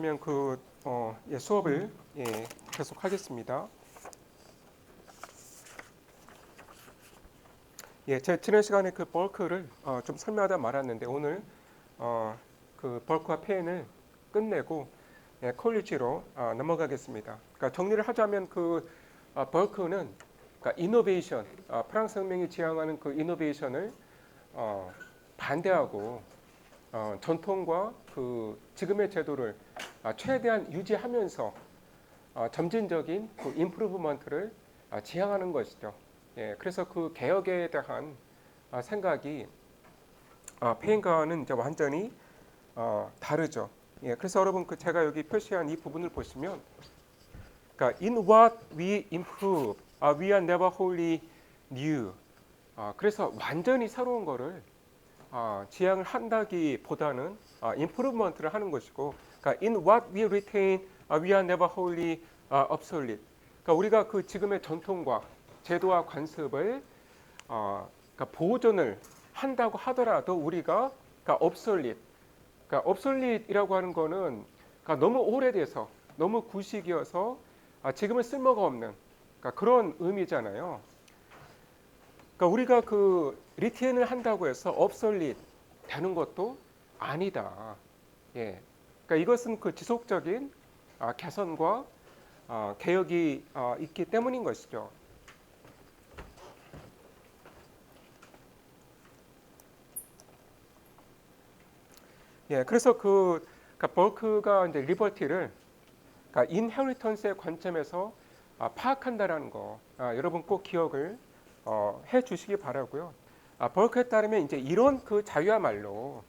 그러면 수업을 계속하겠습니다. 제가 지난 시간에 그 벌크를 좀 설명하다 말았는데 오늘 그 벌크와 페인을 끝내고 퀄리티로 넘어가겠습니다. 그러니까 정리를 하자면 벌크는 그러니까 이노베이션, 프랑스 혁명이 지향하는 그 이노베이션을 반대하고 전통과 그 지금의 제도를 최대한 유지하면서 점진적인 그 임프루브먼트를 지향하는 것이죠. 그래서 그 개혁에 대한 생각이 페인과는 이제 완전히 다르죠. 그래서 여러분 제가 여기 표시한 이 부분을 보시면, 그러니까 in what we improve, we are never wholly new. 그래서 완전히 새로운 거를 지향을 한다기보다는 improvement를 하는 것이고, 그러니까 in what we retain, we are never wholly obsolete. 그러니까 우리가 그 지금의 전통과 제도와 관습을 그러니까 보존을 한다고 하더라도 우리가 그러니까 obsolete, 그러니까 obsolete이라고 하는 거는 그러니까 너무 오래돼서 너무 구식이어서 지금은 쓸모가 없는 그러니까 그런 의미잖아요. 그러니까 우리가 그 리테인을 한다고 해서 obsolete 되는 것도 아니다. 그러니까 이것은 그 지속적인 개선과 개혁이 있기 때문인 것이죠. 그래서 그러니까 벌크가 이제 리버티를 그러니까 인헤리턴스의 관점에서 파악한다라는 거, 여러분 꼭 기억을 해 주시기 바라고요. 벌크에 따르면 이제 이런 그 자유야말로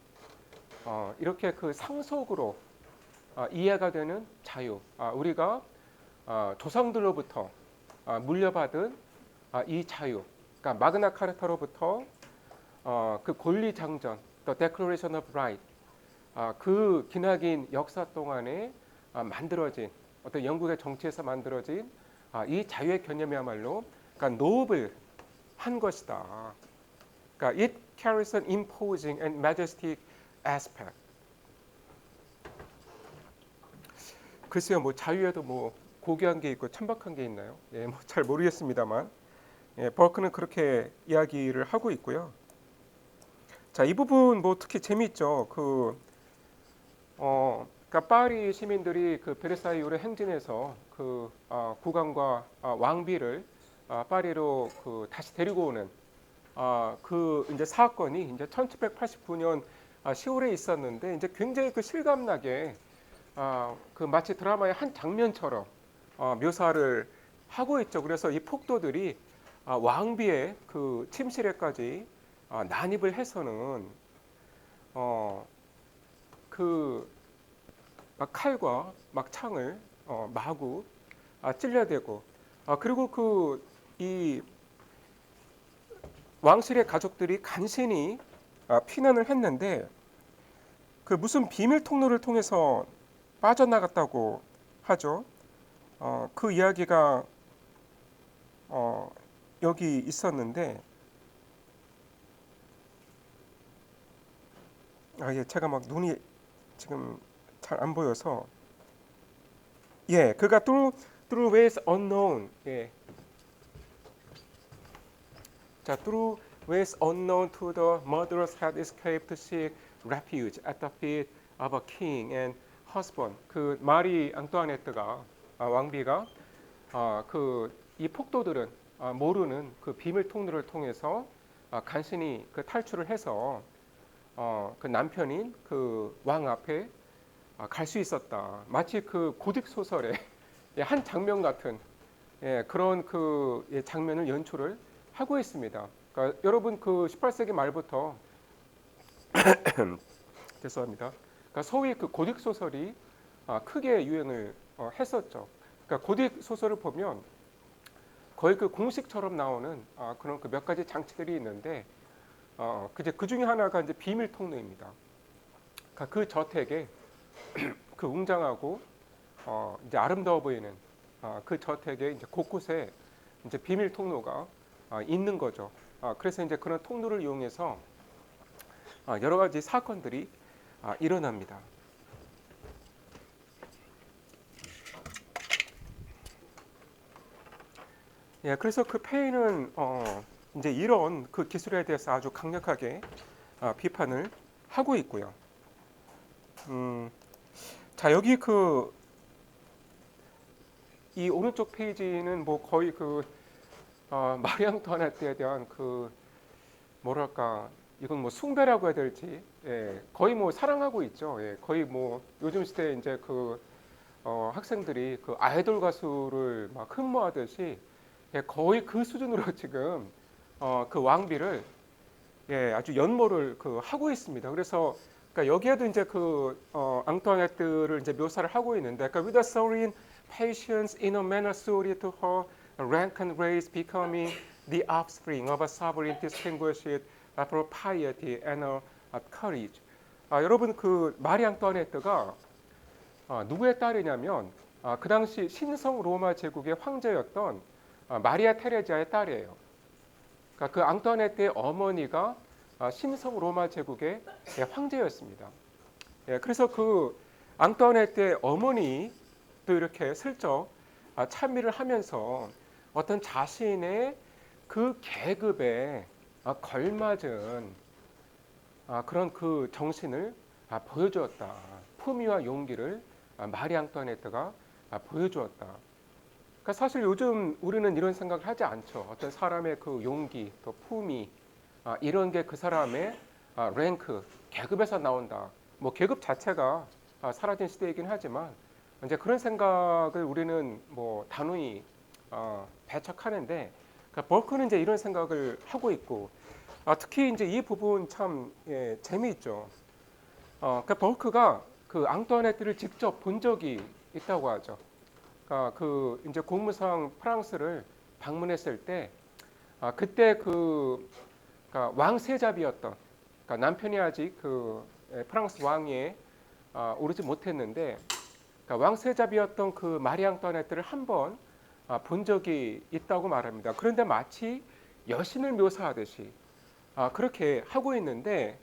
이렇게 그 상속으로 이해가 되는 자유, 우리가 조상들로부터 물려받은 이 자유, 그러니까 마그나 카르타로부터 그 권리장전, The Declaration of Right, 그 기나긴 역사 동안에 만들어진 어떤 영국의 정치에서 만들어진 이 자유의 개념이야말로 그러니까 노블한 것이다. 그러니까 it carries an imposing and majestic aspect. 글쎄요, 뭐 자유에도 뭐 고귀한 게 있고 천박한 게 있나요? 뭐 잘 모르겠습니다만, 벌크는 그렇게 이야기를 하고 있고요. 자, 이 부분 뭐 특히 재미있죠. 그러니까 파리 시민들이 그 베르사유 유로 행진에서 그 국왕과 왕비를 파리로 그 다시 데리고 오는 그 이제 사건이 이제 1789년 10월에 있었는데 이제 굉장히 그 실감나게 그 마치 드라마의 한 장면처럼 묘사를 하고 있죠. 그래서 이 폭도들이 왕비의 그 침실에까지 난입을 해서는 그 막 칼과 막 창을 마구 찔러대고 그리고 그 이 왕실의 가족들이 간신히 피난을 했는데 그 무슨 비밀 통로를 통해서 빠져나갔다고 하죠. 그 이야기가 여기 있었는데 제가 막 눈이 지금 잘 안 보여서 그가 through ways unknown 자 through ways unknown to the murderers had escaped to seek refuge at the feet of a king and husband. 그 마리 앙뚜아네트가 왕비가 그 이 폭도들은 모르는 그 비밀 통로를 통해서 간신히 그 탈출을 해서 그 남편인 그 왕 앞에 갈 수 있었다. 마치 그 고딕 소설의 한 장면 같은 그런 그 장면을 연출을 하고 있습니다. 그러니까 여러분 그 18세기 말부터 죄송합니다. 그러니까 소위 그 고딕 소설이 크게 유행을 했었죠. 그러니까 고딕 소설을 보면 거의 그 공식처럼 나오는 그런 그 몇 가지 장치들이 있는데 그 중에 하나가 이제 비밀 통로입니다. 그러니까 그 저택에 그 웅장하고 이제 아름다워 보이는 그 저택에 이제 곳곳에 이제 비밀 통로가 있는 거죠. 그래서 이제 그런 통로를 이용해서 여러 가지 사건들이 일어납니다. 예, 그래서 그 페이는 이제 이런 그 기술에 대해서 아주 강력하게 비판을 하고 있고요. 음, 자 여기 그 이 오른쪽 페이지는 뭐 거의 그 마리 앙투아네트에 대한 그 뭐랄까 이건 뭐 숭배라고 해야 될지 예, 거의 뭐 사랑하고 있죠. 예, 거의 뭐 요즘 시대에 이제 그 학생들이 그 아이돌 가수를 막 흠모하듯이 예, 거의 그 수준으로 지금 그 왕비를 예, 아주 연모를 그 하고 있습니다. 그래서 그러니까 여기에도 이제 그 앙투아네트를 이제 묘사를 하고 있는데, 그러니까 with a serene patience in a manner suited to her rank and race, becoming the offspring of a sovereign distinguished for piety and courage. 여러분 그 마리 앙투아네트가 누구의 딸이냐면 그 당시 신성 로마 제국의 황제였던 마리아 테레지아의 딸이에요. 그러니까 그 앙투아네트의 어머니가 신성 로마 제국의 황제였습니다. 예, 그래서 그 앙투아네트의 어머니도 이렇게 슬쩍 찬미를 하면서 어떤 자신의 그 계급에 걸맞은 그런 그 정신을 보여주었다. 품위와 용기를 마리 앙투아네트가 보여주었다. 그러니까 사실 요즘 우리는 이런 생각을 하지 않죠. 어떤 사람의 그 용기, 또 품위, 이런 게 그 사람의 랭크, 계급에서 나온다. 뭐 계급 자체가 사라진 시대이긴 하지만 이제 그런 생각을 우리는 뭐 단호히 배척하는데, 그러니까 벌크는 이제 이런 생각을 하고 있고, 특히 이제 이 부분 참 재미있죠. 그러니까 벌크가 그 앙투아네트를 직접 본 적이 있다고 하죠. 그러니까 그 이제 공무상 프랑스를 방문했을 때 그때 그 그러니까 왕세자비였던, 그러니까 남편이 아직 그 프랑스 왕위에 오르지 못했는데, 그러니까 왕세자비였던 그 마리 앙투아네트를 한번 본 적이 있다고 말합니다. 그런데 마치 여신을 묘사하듯이 그렇게 하고 있는데,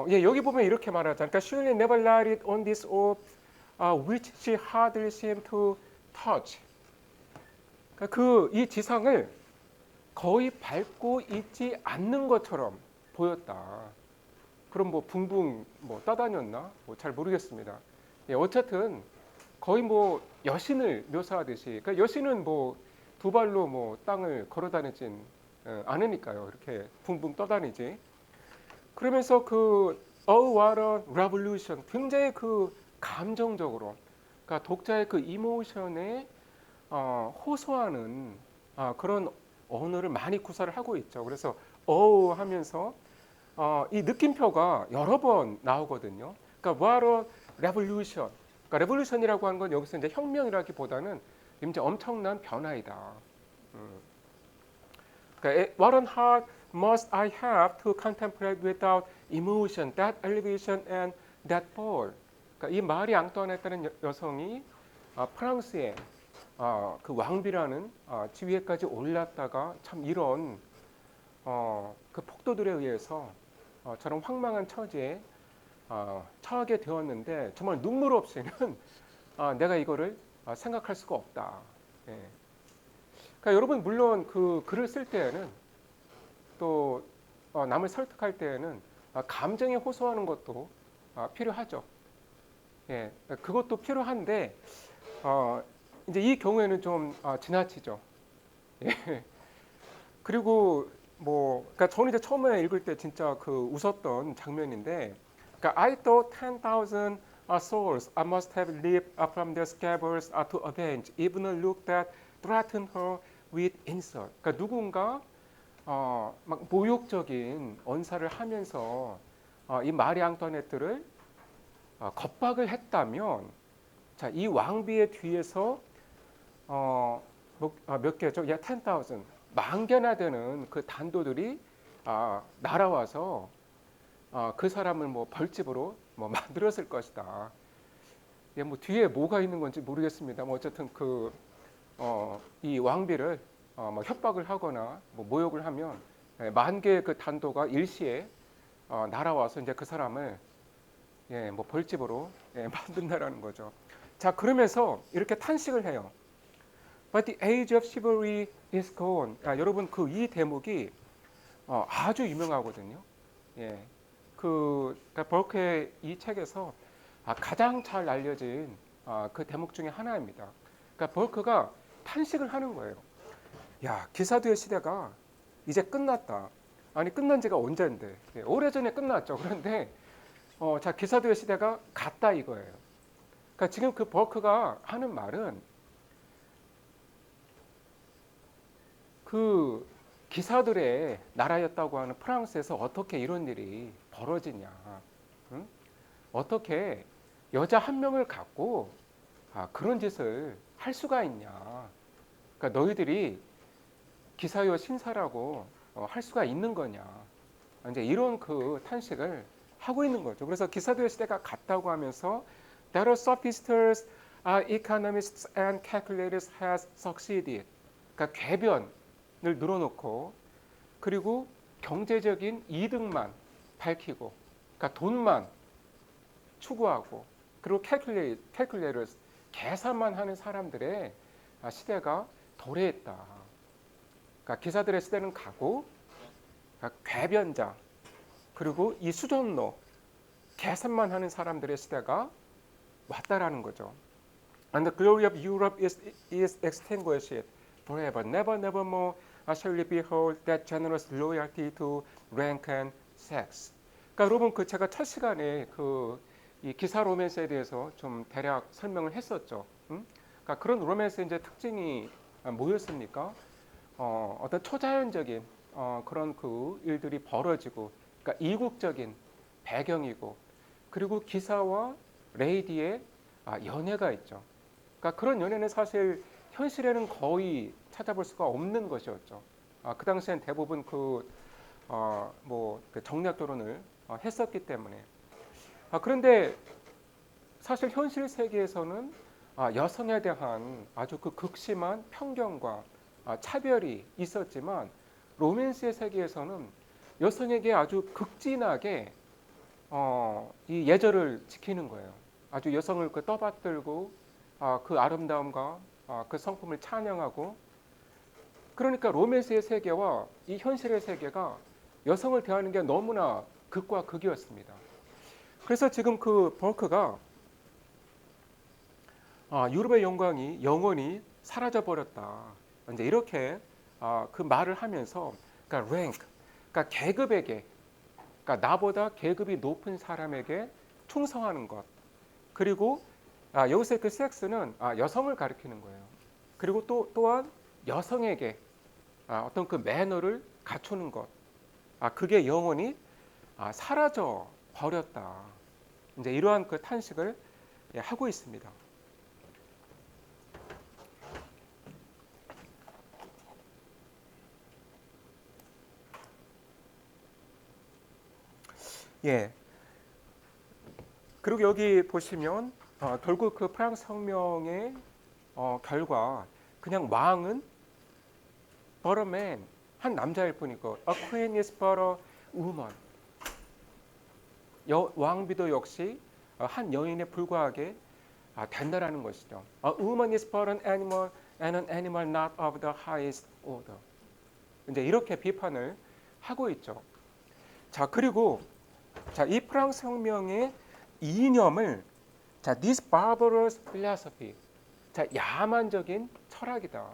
예, 여기 보면 이렇게 말하잖아요. 그러니까 she never lighted on this orb, which she hardly seemed to touch. 그러니까 그이 지상을 거의 밟고 있지 않는 것처럼 보였다. 그럼 뭐 붕붕 뭐 떠다녔나? 뭐 잘 모르겠습니다. 예, 어쨌든 거의 뭐 여신을 묘사하듯이, 그러니까 여신은 뭐 두 발로 뭐 땅을 걸어다니진 않으니까요. 이렇게 붕붕 떠다니지. 그러면서 그 Oh what a revolution, 굉장히 그 감정적으로, 그러니까 독자의 그 이모션에 호소하는 그런 언어를 많이 구사를 하고 있죠. 그래서 하면서 이 느낌표가 여러 번 나오거든요. 그러니까 what a revolution. 그러니까 revolution이라고 하는 건 여기서 이제 혁명이라기보다는 이제 엄청난 변화이다. 그러니까 what on heart must I have to contemplate without emotion, that elevation and that fall. 그러니까 이 마리 앙뚜아네트라는 여성이 프랑스의 그 왕비라는 지위에까지 올랐다가 참 이런 그 폭도들에 의해서 저런 황망한 처지에 처하게 되었는데, 정말 눈물 없이는 내가 이거를 생각할 수가 없다. 예. 그러니까 여러분 물론 그 글을 쓸 때에는 또 남을 설득할 때에는 감정에 호소하는 것도 필요하죠. 예, 그것도 필요한데 이제 이 경우에는 좀 지나치죠. 예. 그리고 뭐, 그러니까 저는 이제 처음에 읽을 때 진짜 그 웃었던 장면인데, 그러니까 I thought 10,000 souls I must have leaped from their scabbards to avenge even a look that threatened her with insult. 그러니까 누군가 막 모욕적인 언사를 하면서 이 마리 앙뚜아네트를 겁박을 했다면, 자, 이 왕비의 뒤에서 몇 개죠? 야, 10,000 만 개나 되는 그 단도들이 날아와서 그 사람을 뭐 벌집으로 뭐 만들었을 것이다. 예, 뭐 뒤에 뭐가 있는 건지 모르겠습니다. 뭐 어쨌든 그 이 왕비를 뭐 협박을 하거나 뭐 모욕을 하면 만 개의 그 단도가 일시에 날아와서 이제 그 사람을 뭐 벌집으로 만든다라는 거죠. 자, 그러면서 이렇게 탄식을 해요. But the age of chivalry is gone. 여러분 그 이 대목이 아주 유명하거든요. 예, 그러니까 벌크의 이 책에서 가장 잘 알려진 그 대목 중에 하나입니다. 그러니까 벌크가 탄식을 하는 거예요. 야, 기사도의 시대가 이제 끝났다. 아니 끝난 지가 언젠데? 예, 오래전에 끝났죠. 그런데 자 기사도의 시대가 갔다 이거예요. 그러니까 지금 그 벌크가 하는 말은 그 기사들의 나라였다고 하는 프랑스에서 어떻게 이런 일이 벌어지냐? 응? 어떻게 여자 한 명을 갖고 그런 짓을 할 수가 있냐? 그러니까 너희들이 기사여 신사라고 할 수가 있는 거냐? 이제 이런 그 탄식을 하고 있는 거죠. 그래서 기사도의 시대가 갔다고 하면서 That are sophisters, economists and calculators has succeeded. 그러니까 궤변을 늘어놓고 그리고 경제적인 이득만 밝히고, 그러니까 돈만 추구하고 그리고 calculators 계산만 하는 사람들의 시대가 도래했다. 그러니까 기사들의 시대는 가고 그러니까 궤변자 그리고 이 수전노 계산만 하는 사람들의 시대가 왔다라는 거죠. And the glory of Europe is extinguished forever. Never, never more shall we behold that generous loyalty to rank and sex. 그러니까 여러분 그 제가 첫 시간에 이 기사 로맨스에 대해서 좀 대략 설명을 했었죠. 그러니까 그런 로맨스의 이제 특징이 뭐였습니까? 어떤 초자연적인 그런 그 일들이 벌어지고, 그러니까 이국적인 배경이고, 그리고 기사와 레이디의 연애가 있죠. 그러니까 그런 연애는 사실 현실에는 거의 찾아볼 수가 없는 것이었죠. 그 당시엔 대부분 그 정략 결혼을 했었기 때문에. 그런데 사실 현실 세계에서는 여성에 대한 아주 그 극심한 편견과 차별이 있었지만 로맨스의 세계에서는 여성에게 아주 극진하게 이 예절을 지키는 거예요. 아주 여성을 떠받들고 그 아름다움과 그 성품을 찬양하고, 그러니까 로맨스의 세계와 이 현실의 세계가 여성을 대하는 게 너무나 극과 극이었습니다. 그래서 지금 그 벌크가 유럽의 영광이 영원히 사라져 버렸다. 이제 이렇게 그 말을 하면서, 그러니까 랭크, 그러니까 계급에게, 그러니까 나보다 계급이 높은 사람에게 충성하는 것. 그리고 여기서 그 섹스는 여성을 가리키는 거예요. 그리고 또한 여성에게 어떤 그 매너를 갖추는 것. 그게 영원히 사라져 버렸다. 이제 이러한 그 탄식을 하고 있습니다. 예. 그리고 여기 보시면 결국 그 프랑스 혁명의 결과 그냥 왕은 but a man, 한 남자일 뿐이고 a queen is but a woman. 왕비도 역시 한 여인에 불과하게 된다라는 것이죠. A woman is but an animal and an animal not of the highest order. 이제 이렇게 비판을 하고 있죠. 자, 그리고 이 프랑스 혁명의 이념을 this barbarous philosophy, 야만적인 철학이다.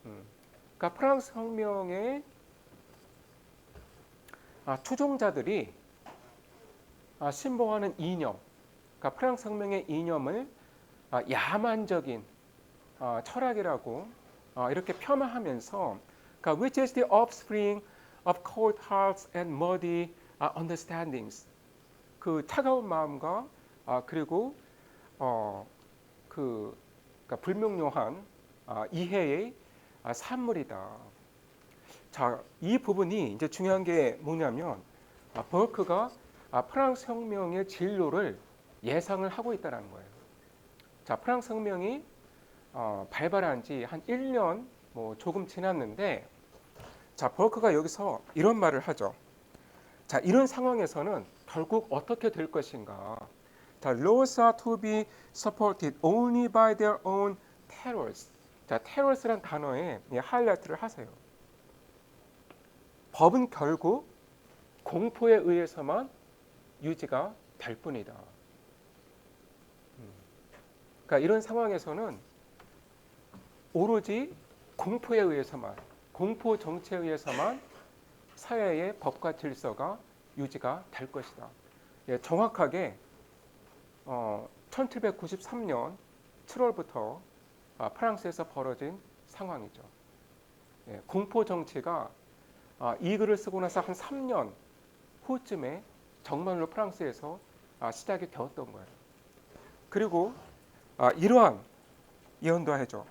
그러니까 프랑스 혁명의 추종자들이 신봉하는 이념, 그러니까 프랑스 혁명의 이념을 야만적인 철학이라고 이렇게 폄하하면서, 그러니까 which is the offspring of cold hearts and muddy understandings. 그 차가운 마음과 그리고 그러니까 불명료한 이해의 산물이다. 자, 이 부분이 이제 중요한 게 뭐냐면 벌크가 프랑스 혁명의 진로를 예상을 하고 있다는 거예요. 자, 프랑스 혁명이 발발한 지 한 1년 조금 지났는데, 자, 벌크가 여기서 이런 말을 하죠. 자, 이런 상황에서는 결국 어떻게 될 것인가? 자, laws are to be supported only by their own terrors. 자, 테러스란 단어에 하이라이트를 하세요. 법은 결국 공포에 의해서만 유지가 될 뿐이다. 그러니까 이런 상황에서는 오로지 공포에 의해서만, 공포 정치에 의해서만 사회의 법과 질서가 유지가 될 것이다. 예, 정확하게 1793년 7월부터 프랑스에서 벌어진 상황이죠. 예, 공포 정치가 이 글을 쓰고 나서 한 3년 후쯤에 정말로 프랑스에서 시작이 되었던 거예요. 그리고 이러한 예언도 하죠.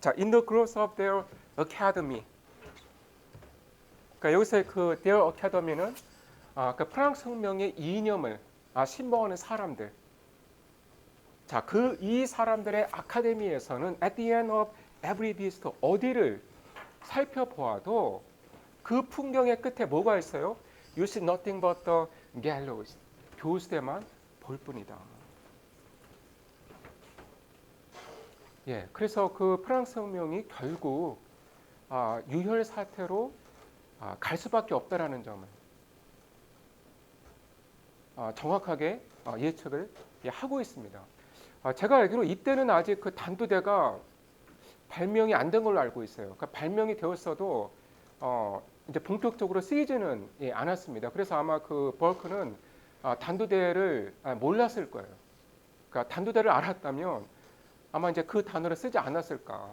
자, in the growth of their academy. 그러니까 여기서 그 their academy는 그 프랑스 혁명의 이념을 신봉하는 사람들. 자, 이 사람들의 아카데미에서는 at the end of every visit 어디를 살펴보아도 그 풍경의 끝에 뭐가 있어요? You see nothing but the gallows. 교수대만 볼 뿐이다. 예, 그래서 그 프랑스 혁명이 결국 유혈 사태로 갈 수밖에 없다라는 점을 정확하게 예측을 하고 있습니다. 제가 알기로 이때는 아직 그 단두대가 발명이 안 된 걸로 알고 있어요. 그러니까 발명이 되었어도 이제 본격적으로 쓰이지는 않았습니다. 그래서 아마 그 벌크는 단두대를 몰랐을 거예요. 그러니까 단두대를 알았다면 아마 이제 그 단어를 쓰지 않았을까.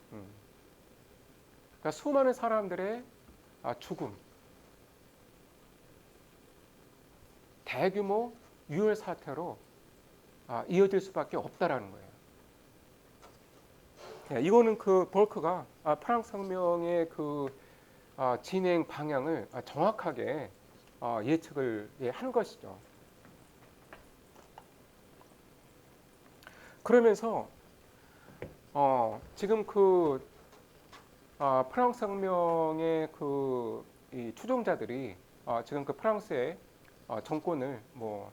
그러니까 수많은 사람들의 죽음, 대규모 유혈 사태로 이어질 수밖에 없다라는 거예요. 예, 이거는 그 벌크가 프랑스 혁명의 그 진행 방향을 정확하게 예측을 한 것이죠. 그러면서 지금 그 프랑스 혁명의 그 이 추종자들이 지금 그 프랑스의 정권을 뭐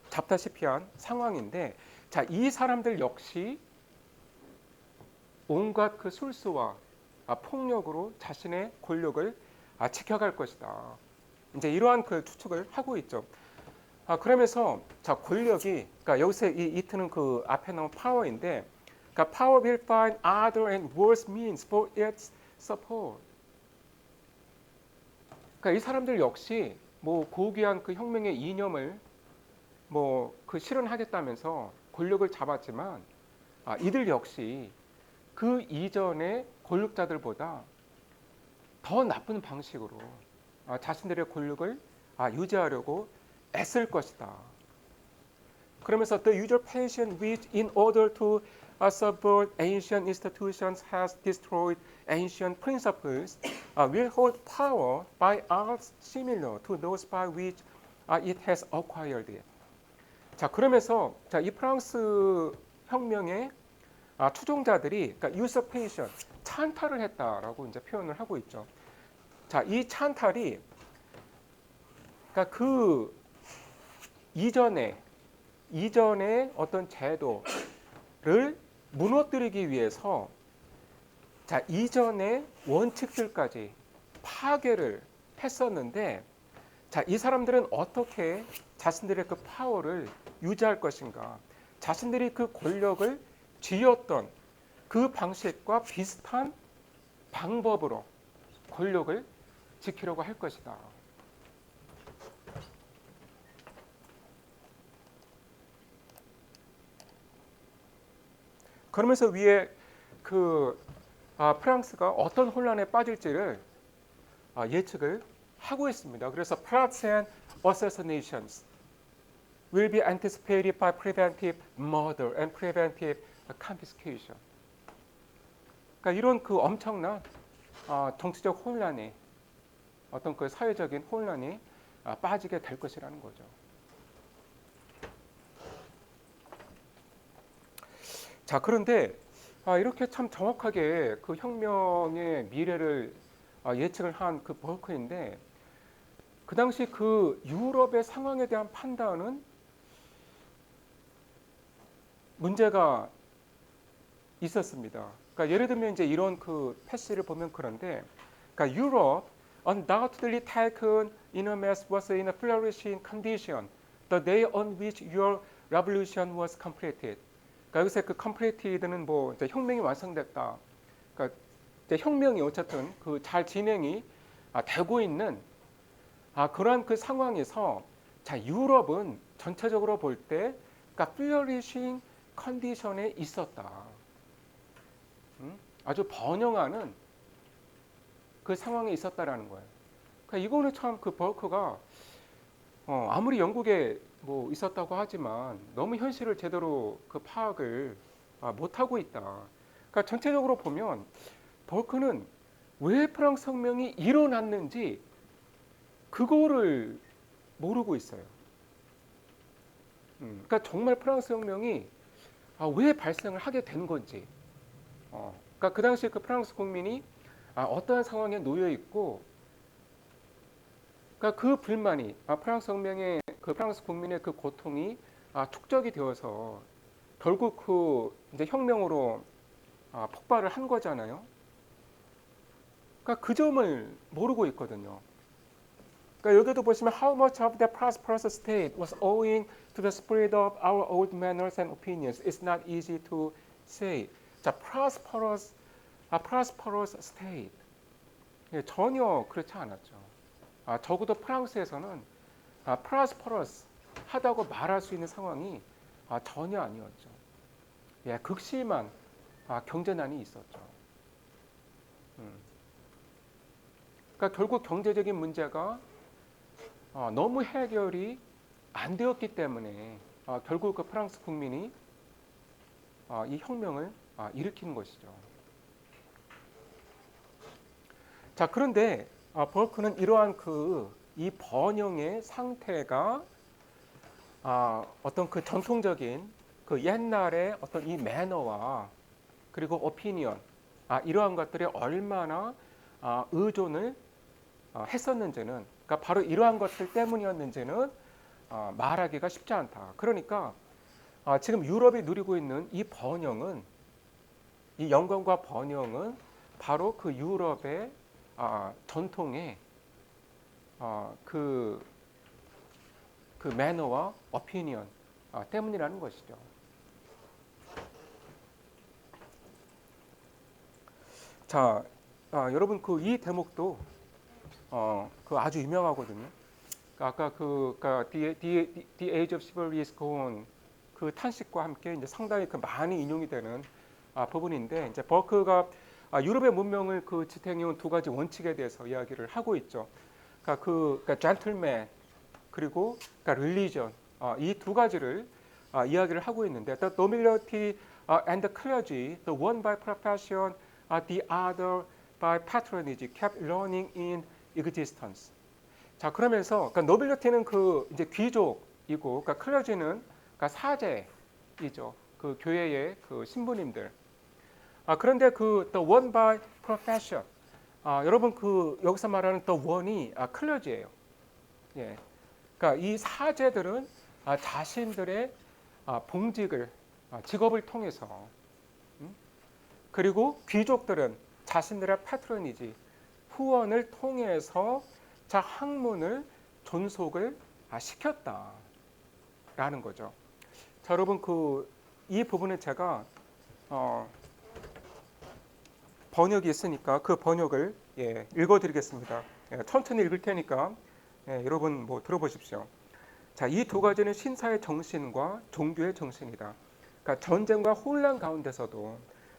잡다시피 한 상황인데, 자, 이 사람들 역시 온갖 그 술수와 폭력으로 자신의 권력을 지켜갈 것이다. 이제 이러한 그 추측을 하고 있죠. 그러면서 자, 권력이, 그러니까 여기서 이 이트는 그 앞에 나온 파워인데, 그러니까 power will find other and worse means for its support. 그러니까 이 사람들 역시 뭐 고귀한 그 혁명의 이념을 뭐 그 실현하겠다면서 권력을 잡았지만 이들 역시 그 이전의 권력자들보다 더 나쁜 방식으로 자신들의 권력을 유지하려고 애쓸 것이다. 그러면서 the usurpation which in order to subvert ancient institutions has destroyed ancient principles will hold power by arts similar to those by which it has acquired it. 자, 그러면서 자, 이 프랑스 혁명의 추종자들이 그러니까 usurpation, 찬탈을 했다라고 이제 표현을 하고 있죠. 자, 이 찬탈이 그러니까 그 이전에 어떤 제도를 무너뜨리기 위해서 자, 이전의 원칙들까지 파괴를 했었는데, 자, 이 사람들은 어떻게 자신들의 그 파워를 유지할 것인가? 자신들이 그 권력을 쥐었던 그 방식과 비슷한 방법으로 권력을 지키려고 할 것이다. 그러면서 위에 그 프랑스가 어떤 혼란에 빠질지를 예측을 하고 있습니다. 그래서 plots and assassinations will be anticipated by preventive murder and preventive confiscation. 그러니까 이런 그 엄청난 정치적 혼란이, 어떤 그 사회적인 혼란이 빠지게 될 것이라는 거죠. 자, 그런데 이렇게 참 정확하게 그 혁명의 미래를 예측을 한 그 벌크인데, 그 당시 그 유럽의 상황에 대한 판단은 문제가 있었습니다. 그러니까 예를 들면 이제 이런 그 패시를 보면 그런데, 그러니까 Europe undoubtedly taken in a mass was in a flourishing condition the day on which your revolution was completed. 그러니까 여기서 그 completed는 뭐 이제 혁명이 완성됐다. 그러니까 이제 혁명이 어쨌든 그 잘 진행이 되고 있는 그러한 그 상황에서 자 유럽은 전체적으로 볼 때 그러니까 flourishing 컨디션에 있었다. 아주 번영하는 그 상황에 있었다라는 거예요. 그러니까 이거는 참 그 버크가 아무리 영국에 뭐 있었다고 하지만 너무 현실을 제대로 그 파악을 못 하고 있다. 그러니까 전체적으로 보면 버크는 왜 프랑스 혁명이 일어났는지 그거를 모르고 있어요. 그러니까 정말 프랑스 혁명이 왜 발생을 하게 된 건지. 그러니까 그 당시 그 프랑스 국민이 어떠한 상황에 놓여 있고, 그러니까 그 불만이 프랑스 혁명의 그 프랑스 국민의 그 고통이 축적이 되어서 결국 그 이제 혁명으로 폭발을 한 거잖아요. 그러니까 그 점을 모르고 있거든요. 그러니까 여기도 보시면 how much of the prosperous state was owing to the spread of our old manners and opinions is not easy to say. 자, prosperous state. 전혀 그렇지 않았죠. 적어도 프랑스에서는 prosperous 하다고 말할 수 있는 상황이 전혀 아니었죠. 예, 극심한 경제난이 있었죠. 그러니까 결국 경제적인 문제가 너무 해결이 안 되었기 때문에 결국 그 프랑스 국민이 이 혁명을 일으킨 것이죠. 자, 그런데 버크는 이러한 이 번영의 상태가 어떤 그 전통적인 그 옛날의 어떤 이 매너와 그리고 오피니언 이러한 것들이 얼마나 의존을 했었는지는, 그러니까 바로 이러한 것들 때문이었는지는 말하기가 쉽지 않다. 그러니까 지금 유럽이 누리고 있는 이 번영은, 이 영광과 번영은 바로 그 유럽의 전통의 그 매너와 오피니언 때문이라는 것이죠. 자, 여러분 그 이 대목도 그 아주 유명하거든요. 아까 그러니까 The Age of Chivalry is Gone 그 탄식과 함께 이제 상당히 그 많이 인용이 되는 부분인데, 이제 버크가 유럽의 문명을 그 지탱해온 두 가지 원칙에 대해서 이야기를 하고 있죠. 그러니까 젠틀맨 그리고 그러니까 릴리전 이 두 가지를 이야기를 하고 있는데, the nobility and the clergy, the one by profession, the other by patronage, kept running in existence. 자, 그러면서 그러니까 노빌리티는 그 이제 귀족이고, 그러니까 클러지는 그러니까 사제이죠. 그 교회의 그 신부님들. 그런데 그 the one by profession, 여러분 그 여기서 말하는 the one이 클러지예요. 예. 그러니까 이 사제들은 자신들의 봉직을 직업을 통해서, 그리고 귀족들은 자신들의 패트로니지 후원을 통해서 자 학문을 존속을 시켰다라는 거죠. 자, 여러분 그 이 부분은 제가 번역이 있으니까 그 번역을 읽어드리겠습니다. 천천히 읽을 테니까 여러분 뭐 들어보십시오. 자, 이 두 가지는 신사의 정신과 종교의 정신이다. 그러니까 전쟁과 혼란 가운데서도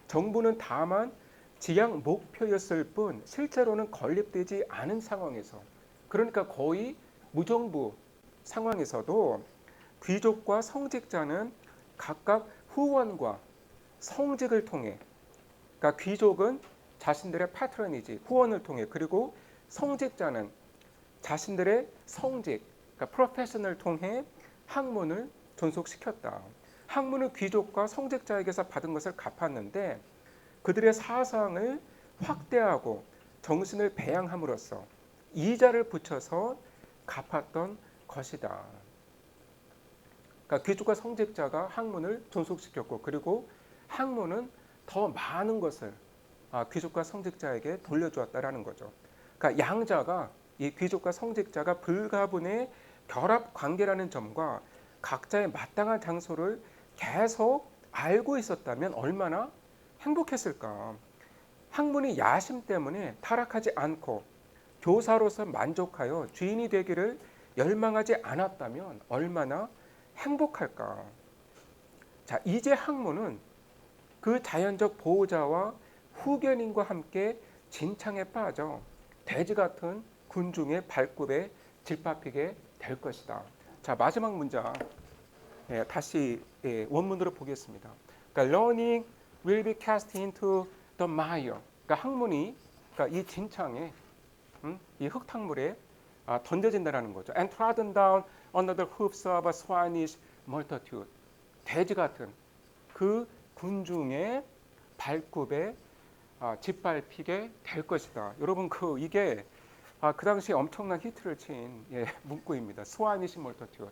정부는 다만 지향 목표였을 뿐 실제로는 건립되지 않은 상황에서, 그러니까 거의 무정부 상황에서도 귀족과 성직자는 각각 후원과 성직을 통해, 그러니까 귀족은 자신들의 패트러니지 후원을 통해, 그리고 성직자는 자신들의 성직 그러니까 프로페셔널을 통해 학문을 존속시켰다. 학문은 귀족과 성직자에게서 받은 것을 갚았는데 그들의 사상을 확대하고 정신을 배양함으로써 이자를 붙여서 갚았던 것이다. 그러니까 귀족과 성직자가 학문을 존속시켰고, 그리고 학문은 더 많은 것을 귀족과 성직자에게 돌려주었다라는 거죠. 그러니까 양자가 이 귀족과 성직자가 불가분의 결합 관계라는 점과 각자의 마땅한 장소를 계속 알고 있었다면 얼마나 행복했을까. 학문이 야심 때문에 타락하지 않고 교사로서 만족하여 주인이 되기를 열망하지 않았다면 얼마나 행복할까. 자, 이제 학문은 그 자연적 보호자와 후견인과 함께 진창에 빠져 돼지 같은 군중의 발굽에 짓밟히게 될 것이다. 자, 마지막 문장 다시 원문으로 보겠습니다. 그러니까 learning will be cast into the mire. 그러니까 학문이 그러니까 이 진창에 이 흙탕물에 던져진다라는 거죠. And trodden down under the hoofs of a swinish multitude. 돼지 같은 그 군중의 발굽에 짓밟히게 될 것이다. 여러분 이게 그 당시에 엄청난 히트를 친 문구입니다. 스와니시 멀터튜드.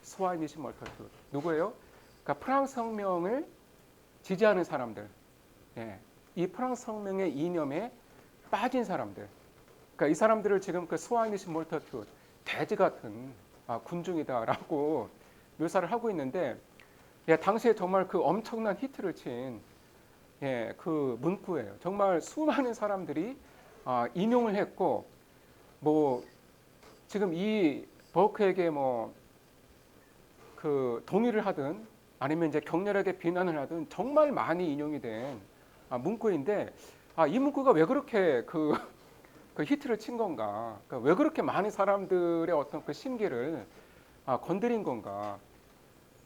스와니시 멀터튜드. 누구예요? 그러니까 프랑스 혁명을 지지하는 사람들. 이 프랑스 혁명의 이념에 빠진 사람들. 그러니까 이 사람들을 지금 그 스와니시 멀터튜드, 돼지 같은 군중이다라고 묘사를 하고 있는데, 당시에 정말 그 엄청난 히트를 친 그 문구예요. 정말 수많은 사람들이 인용을 했고, 뭐 지금 이 버크에게 뭐 그 동의를 하든 아니면 이제 격렬하게 비난을 하든 정말 많이 인용이 된 문구인데, 이 문구가 왜 그렇게 그 히트를 친 건가? 그러니까 왜 그렇게 많은 사람들의 어떤 그 심기를 건드린 건가?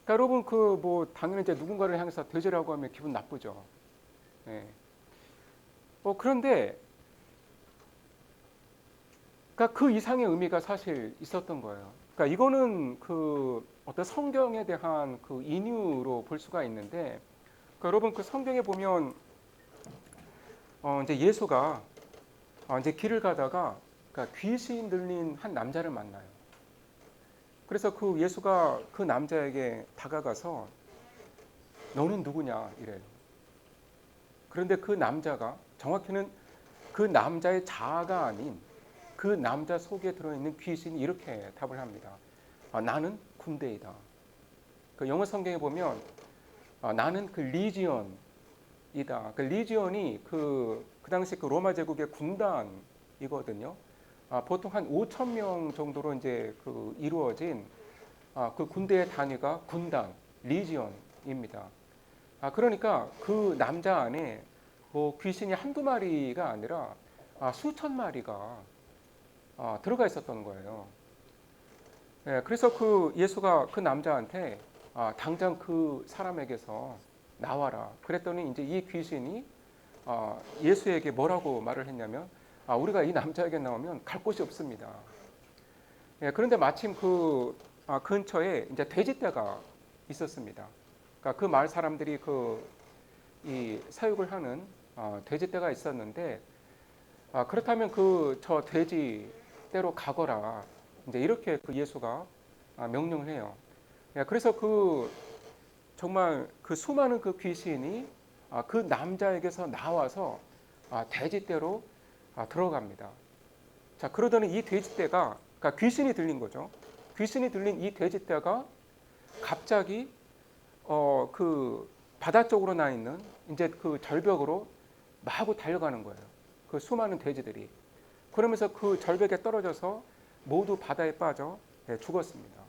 그러니까 여러분 뭐 당연히 이제 누군가를 향해서 돼지라고 하면 기분 나쁘죠. 그런데 그러니까 그 이상의 의미가 사실 있었던 거예요. 그러니까 이거는 그 어떤 성경에 대한 그 인유로 볼 수가 있는데, 그러니까 여러분 그 성경에 보면 이제 예수가 이제 길을 가다가 그러니까 귀신 들린 한 남자를 만나요. 그래서 그 예수가 그 남자에게 다가가서 너는 누구냐 이래요. 그런데 그 남자가 정확히는 그 남자의 자아가 아닌 그 남자 속에 들어있는 귀신이 이렇게 답을 합니다. 나는 군대이다. 그 영어 성경에 보면 나는 그 리지언이다. 그 리지언이 그 당시 그 로마 제국의 군단이거든요. 보통 한 5천 명 정도로 이제 그 이루어진 그 군대의 단위가 군단, 리지언입니다. 그러니까 그 남자 안에 뭐 귀신이 한두 마리가 아니라 수천 마리가 들어가 있었던 거예요. 그래서 그 예수가 그 남자한테 당장 그 사람에게서 나와라. 그랬더니 이제 이 귀신이 예수에게 뭐라고 말을 했냐면 우리가 이 남자에게 나오면 갈 곳이 없습니다. 그런데 마침 그 근처에 이제 돼지떼가 있었습니다. 그러니까 그 마을 사람들이 이 사육을 하는 돼지떼가 있었는데, 그렇다면 저 돼지떼로 가거라. 이제 이렇게 그 예수가 명령을 해요. 그래서 정말 그 수많은 그 귀신이 그 남자에게서 나와서 돼지떼로 들어갑니다. 자, 그러더니 이 돼지떼가, 그러니까 귀신이 들린 거죠. 귀신이 들린 이 돼지떼가 갑자기 그 바다 쪽으로 나 있는 이제 그 절벽으로 마구 달려가는 거예요. 그 수많은 돼지들이. 그러면서 그 절벽에 떨어져서 모두 바다에 빠져 죽었습니다.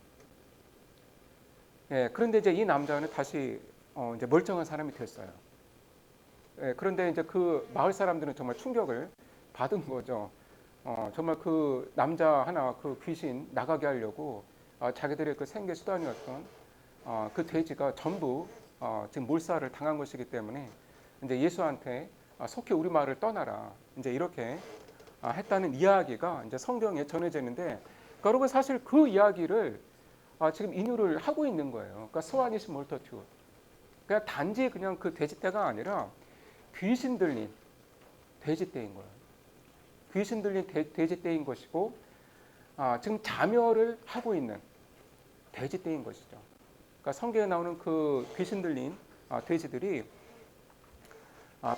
그런데 이제 이 남자는 다시 이제 멀쩡한 사람이 됐어요. 그런데 이제 그 마을 사람들은 정말 충격을 받은 거죠. 정말 그 남자 하나 그 귀신 나가게 하려고 자기들의 그 생계 수단이었던 그 돼지가 전부 지금 몰살을 당한 것이기 때문에 이제 예수한테 속히 우리 마을을 떠나라. 이제 이렇게 했다는 이야기가 이제 성경에 전해지는데, 그러니까 여러분 사실 그 이야기를 지금 인유를 하고 있는 거예요. 그러니까 스와니시 몰터튜드. 그냥 단지 그냥 그 돼지떼가 아니라 귀신 들린 돼지떼인 거예요. 귀신 들린 돼지떼인 것이고, 지금 자멸을 하고 있는 돼지떼인 것이죠. 그러니까 성경에 나오는 그 귀신 들린 돼지들이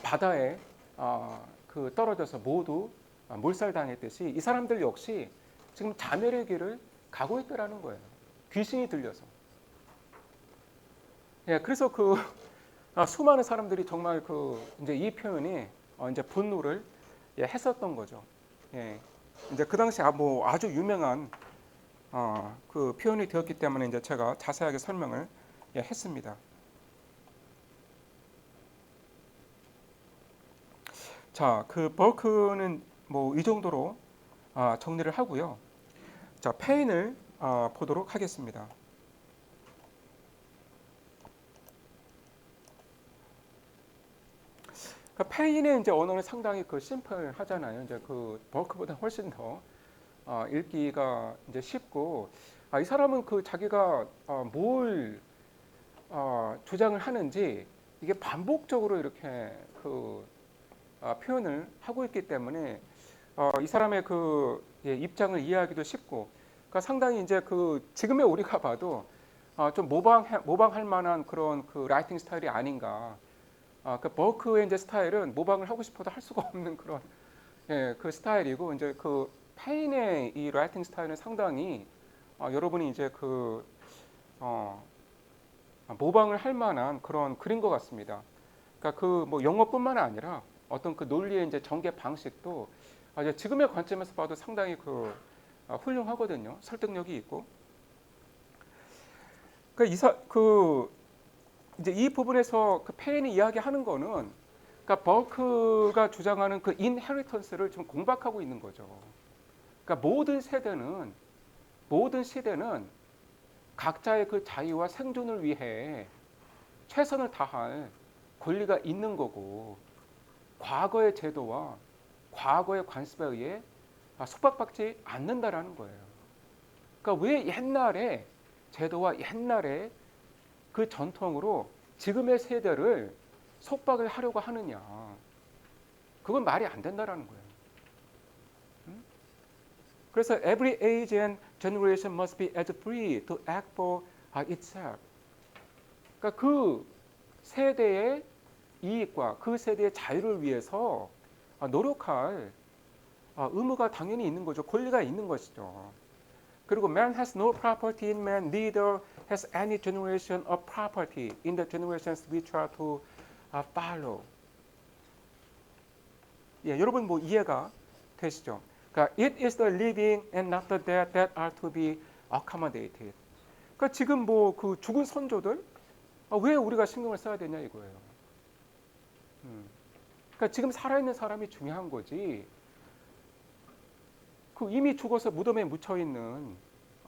바다에 그 떨어져서 모두 몰살당했듯이 이 사람들 역시 지금 자멸의 길을 가고 있더라는 거예요. 귀신이 들려서. 예, 그래서 그 수많은 사람들이 정말 그 이제 이 표현이 이제 분노를 했었던 거죠. 예, 이제 그 당시 뭐 아주 유명한 그 표현이 되었기 때문에 이제 제가 자세하게 설명을 했습니다. 자, 그 버크는 뭐 이 정도로 정리를 하고요. 자, 페인을 보도록 하겠습니다. 그 페인의 이제 언어는 상당히 그 심플하잖아요. 이제 그 버크보다 훨씬 더 읽기가 이제 쉽고, 이 사람은 그 자기가 뭘 주장을 하는지 이게 반복적으로 이렇게 그 표현을 하고 있기 때문에 이 사람의 그 입장을 이해하기도 쉽고, 그러니까 상당히 이제 그 지금의 우리가 봐도 좀 모방할 만한 그런 그 라이팅 스타일이 아닌가. 그 버크의 이제 스타일은 모방을 하고 싶어도 할 수가 없는 그런 그 스타일이고, 이제 그 페인의 이 라이팅 스타일은 상당히 여러분이 이제 그 모방을 할 만한 그런 글인 것 같습니다. 그러니까 그 뭐 영어뿐만 아니라 어떤 그 논리의 이제 전개 방식도 이제 지금의 관점에서 봐도 상당히 그 훌륭하거든요. 설득력이 있고. 그 이제 이 부분에서 그 페인이 이야기하는 거는, 그러니까 버크가 주장하는 그 인헤리턴스를 좀 공박하고 있는 거죠. 그러니까 모든 시대는 각자의 그 자유와 생존을 위해 최선을 다할 권리가 있는 거고, 과거의 제도와 과거의 관습에 의해 속박받지 않는다라는 거예요. 그러니까 왜 옛날에 제도와 옛날에 그 전통으로 지금의 세대를 속박을 하려고 하느냐? 그건 말이 안 된다라는 거예요. 그래서 every age and generation must be as free to act for itself. 그러니까 그 세대의 이익과 그 세대의 자유를 위해서 노력할 의무가 당연히 있는 거죠. 권리가 있는 것이죠. 그리고 man has no property in man, neither has any generation of property in the generations which are to follow. 예, 여러분 뭐 이해가 되시죠? 그러니까 it is the living and not the dead that are to be accommodated. 그러니까 지금 뭐 그 죽은 선조들 왜 우리가 신경을 써야 되냐 이거예요. 그러니까 지금 살아있는 사람이 중요한 거지. 그 이미 죽어서 무덤에 묻혀 있는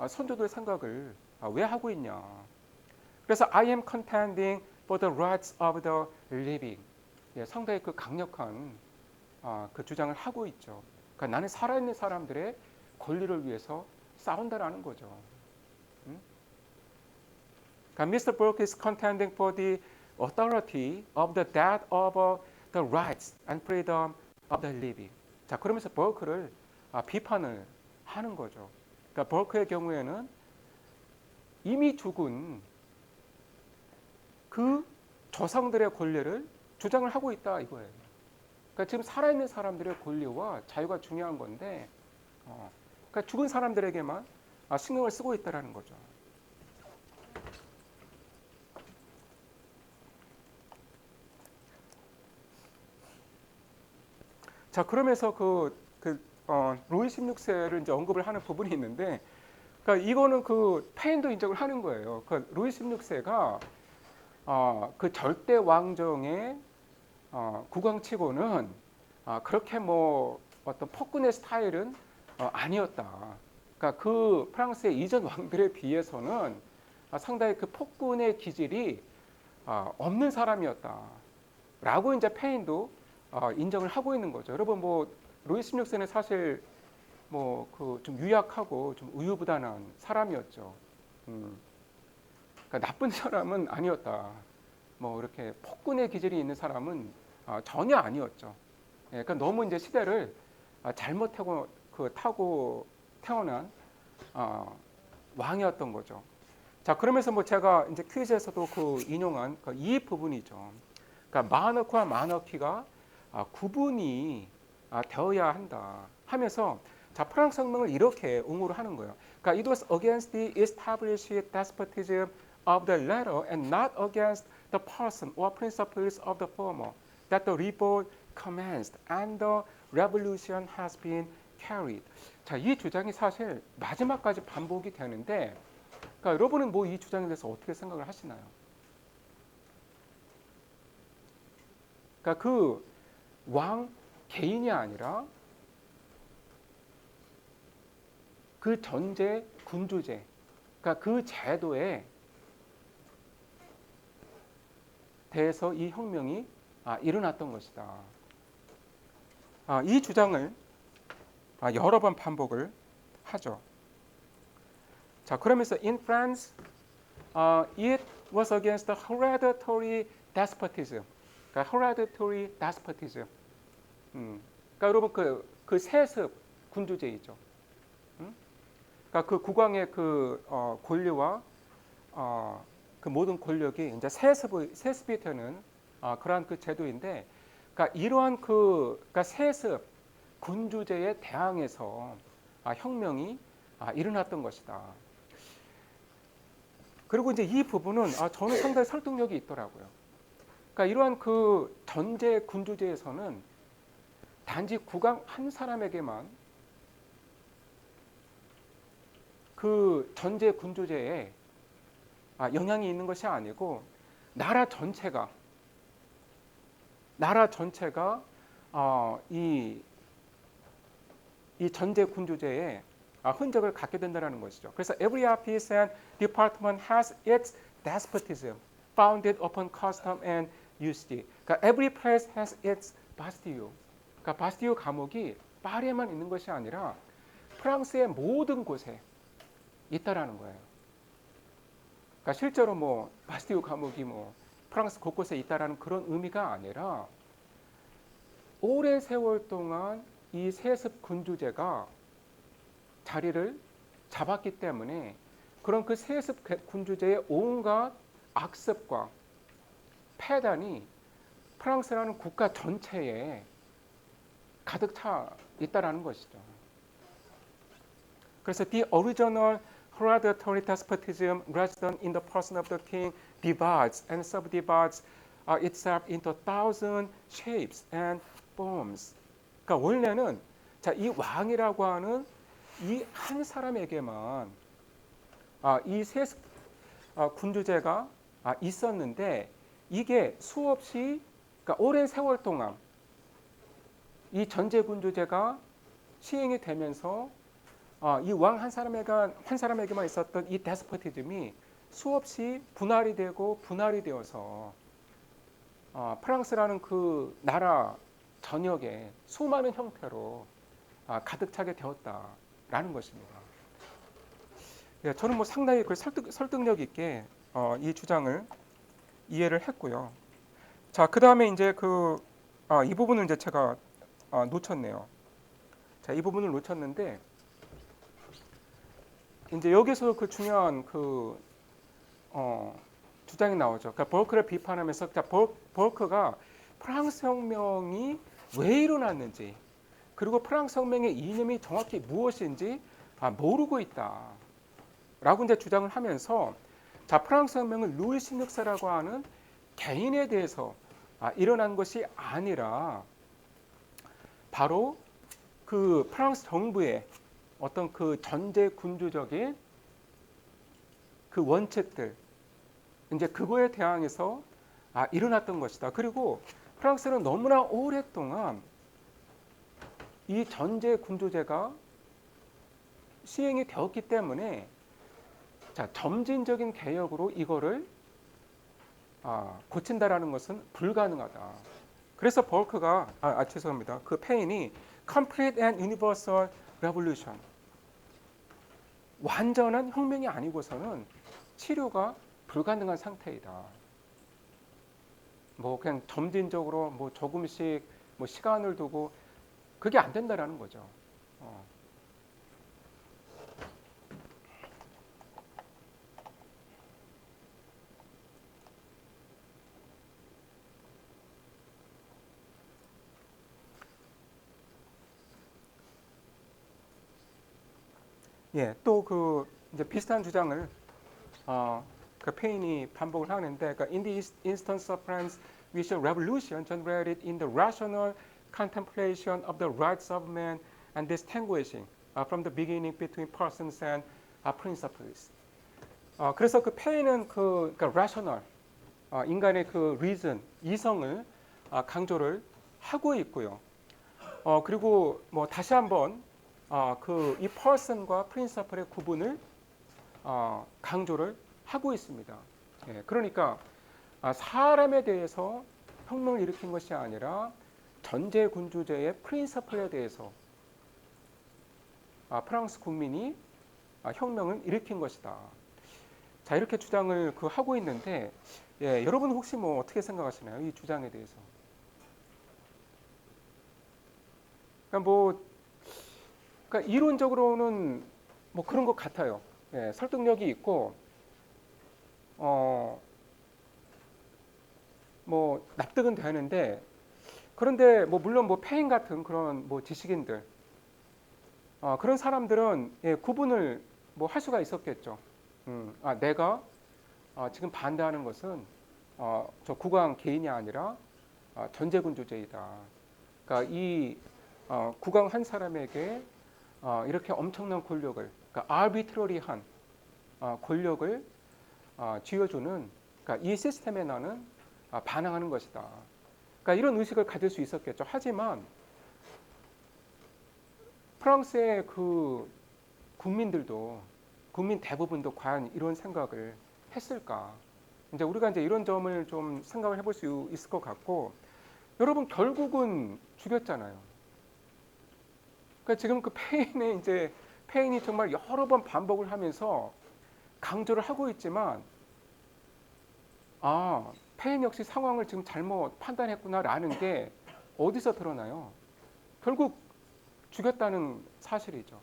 선조들 생각을 왜 하고 있냐. 그래서 I am contending for the rights of the living. 예, 상당히 그 강력한 그 주장을 하고 있죠. 그러니까 나는 살아있는 사람들의 권리를 위해서 싸운다라는 거죠. 그러니까 Mr. Burke is contending for the authority of the dead over the rights and freedom of the living. 자, 그러면서 버크를 비판을 하는 거죠. 그러니까 버크의 경우에는 이미 죽은 그 조상들의 권리를 주장을 하고 있다 이거예요. 그러니까 지금 살아있는 사람들의 권리와 자유가 중요한 건데, 그러니까 죽은 사람들에게만 신경을 쓰고 있다라는 거죠. 자, 그러면서 루이 16세를 이제 언급을 하는 부분이 있는데, 그러니까 이거는 그 페인도 인정을 하는 거예요. 그 루이 16세가 그 절대 왕정의 국왕치고는 그렇게 뭐 어떤 폭군의 스타일은 아니었다. 그러니까 그 프랑스의 이전 왕들에 비해서는 상당히 그 폭군의 기질이 없는 사람이었다라고 이제 페인도 인정을 하고 있는 거죠. 여러분 뭐 루이 16세는 사실 뭐 그 좀 유약하고 좀 우유부단한 사람이었죠. 그러니까 나쁜 사람은 아니었다. 뭐 이렇게 폭군의 기질이 있는 사람은 전혀 아니었죠. 예, 그러니까 너무 이제 시대를 잘못 타고 태어난 왕이었던 거죠. 자, 그러면서 뭐 제가 이제 퀴즈에서도 그 인용한 이 부분이죠. 그러니까 마너크와 마너키가 구분이 되어야 한다 하면서 자 프랑스 혁명을 이렇게 옹호를 하는 거예요. 그러니까 it was against the established despotism of the latter and not against the person or principles of the former that the revolt commenced and the revolution has been carried. 자, 이 주장이 사실 마지막까지 반복이 되는데, 그러니까 여러분은 뭐 이 주장에 대해서 어떻게 생각을 하시나요? 그러니까 그 왕 개인이 아니라 그 전제 군주제, 그러니까 그 제도에 대해서 이 혁명이 일어났던 것이다. 이 주장을 여러 번 반복을 하죠. 자, 그러면서 in France, it was against the hereditary despotism. 그러니까 hereditary despotism. 그러니까 여러분 그 세습 군주제이죠. 그러니까 그 국왕의 그 권리와 그 모든 권력이 이제 세습이 되는 그러한 그 제도인데, 그러니까 이러한 그러니까 세습 군주제에 대항해서 혁명이 일어났던 것이다. 그리고 이제 이 부분은 저는 상당히 설득력이 있더라고요. 그러니까 이러한 그 전제 군주제에서는 단지 국왕 한 사람에게만 그 전제 군주제에 영향이 있는 것이 아니고 나라 전체가 이 전제 군주제에 흔적을 갖게 된다는 것이죠. 그래서 every office and department has its despotism founded upon custom and usage. 그러니까 every place has its Bastille. 그러니까 바스티유 감옥이 파리에만 있는 것이 아니라 프랑스의 모든 곳에 있다라는 거예요. 그러니까 실제로 뭐 바스티유 감옥이 뭐 프랑스 곳곳에 있다라는 그런 의미가 아니라 오랜 세월 동안 이 세습 군주제가 자리를 잡았기 때문에 그런 그 세습 군주제의 온갖 악습과 폐단이 프랑스라는 국가 전체에 가득 차 있다라는 것이죠. 그래서 the original hereditary despotism resident in the person of the king divides and subdivides itself into 1,000 shapes and forms. 그러니까 원래는 이 왕이라고 하는 이 한 사람에게만 이 세습 군주제가 있었는데 이게 수없이 그러니까 오랜 세월 동안 이 전제 군주제가 시행이 되면서 이 왕 한 사람에게만 있었던 이 데스포티즘이 수없이 분할이 되어서 프랑스라는 그 나라 전역에 수많은 형태로 가득 차게 되었다라는 것입니다. 예, 저는 뭐 상당히 그 설득력 있게 이 주장을 이해를 했고요. 자, 그 다음에 이제 이 부분을 이제 제가 놓쳤네요. 자, 이 부분을 놓쳤는데 이제 여기서 그 중요한 주장이 나오죠. 그러니까 벌크를 비판하면서 벌크가 프랑스 혁명이 왜 일어났는지 그리고 프랑스 혁명의 이념이 정확히 무엇인지 모르고 있다라고 이제 주장을 하면서 자 프랑스 혁명은 루이 16세라고 하는 개인에 대해서 일어난 것이 아니라 바로 그 프랑스 정부의 어떤 그 전제 군주적인 그 원칙들 이제 그거에 대항해서 일어났던 것이다. 그리고 프랑스는 너무나 오랫동안 이 전제 군주제가 시행이 되었기 때문에 자 점진적인 개혁으로 이거를 고친다라는 것은 불가능하다. 그래서 벌크가 죄송합니다. 그 페인이 complete and universal revolution 완전한 혁명이 아니고서는 치료가 불가능한 상태이다. 뭐 그냥 점진적으로 뭐 조금씩 뭐 시간을 두고 그게 안 된다라는 거죠. 예, 또 그 이제 비슷한 주장을 그 페인이 반복을 하는데, 그러니까 in the instance of France, we should revolution generated in the rational contemplation of the rights of man and distinguishing from the beginning between persons and principles. 그래서 그 페인은 그러니까 rational 인간의 그 reason 이성을 강조를 하고 있고요. 그리고 뭐 다시 한번 그 이 person과 principle의 구분을 강조를 하고 있습니다. 예, 그러니까 사람에 대해서 혁명을 일으킨 것이 아니라 전제군주제의 프린서플에 대해서 프랑스 국민이 혁명을 일으킨 것이다. 자, 이렇게 주장을 하고 있는데, 예, 여러분 혹시 뭐 어떻게 생각하시나요? 이 주장에 대해서. 그러니까 그러니까 이론적으로는 뭐 그런 것 같아요. 예, 설득력이 있고, 뭐 납득은 되는데, 그런데 뭐 물론 뭐 페인 같은 그런 뭐 지식인들, 그런 사람들은 예, 구분을 뭐 할 수가 있었겠죠. 내가 지금 반대하는 것은 저 국왕 개인이 아니라 전제군주제이다. 그러니까 이 국왕 한 사람에게 이렇게 엄청난 권력을, 그러니까 아비트러리한 권력을 쥐어주는, 그러니까 이 시스템에 나는 반항하는 것이다. 그러니까 이런 의식을 가질 수 있었겠죠. 하지만 프랑스의 그 국민 대부분도 과연 이런 생각을 했을까? 이제 우리가 이제 이런 점을 좀 생각을 해볼 수 있을 것 같고, 여러분 결국은 죽였잖아요. 그러니까 지금 그 페인이 정말 여러 번 반복을 하면서 강조를 하고 있지만, 페인 역시 상황을 지금 잘못 판단했구나라는 게 어디서 드러나요? 결국 죽였다는 사실이죠.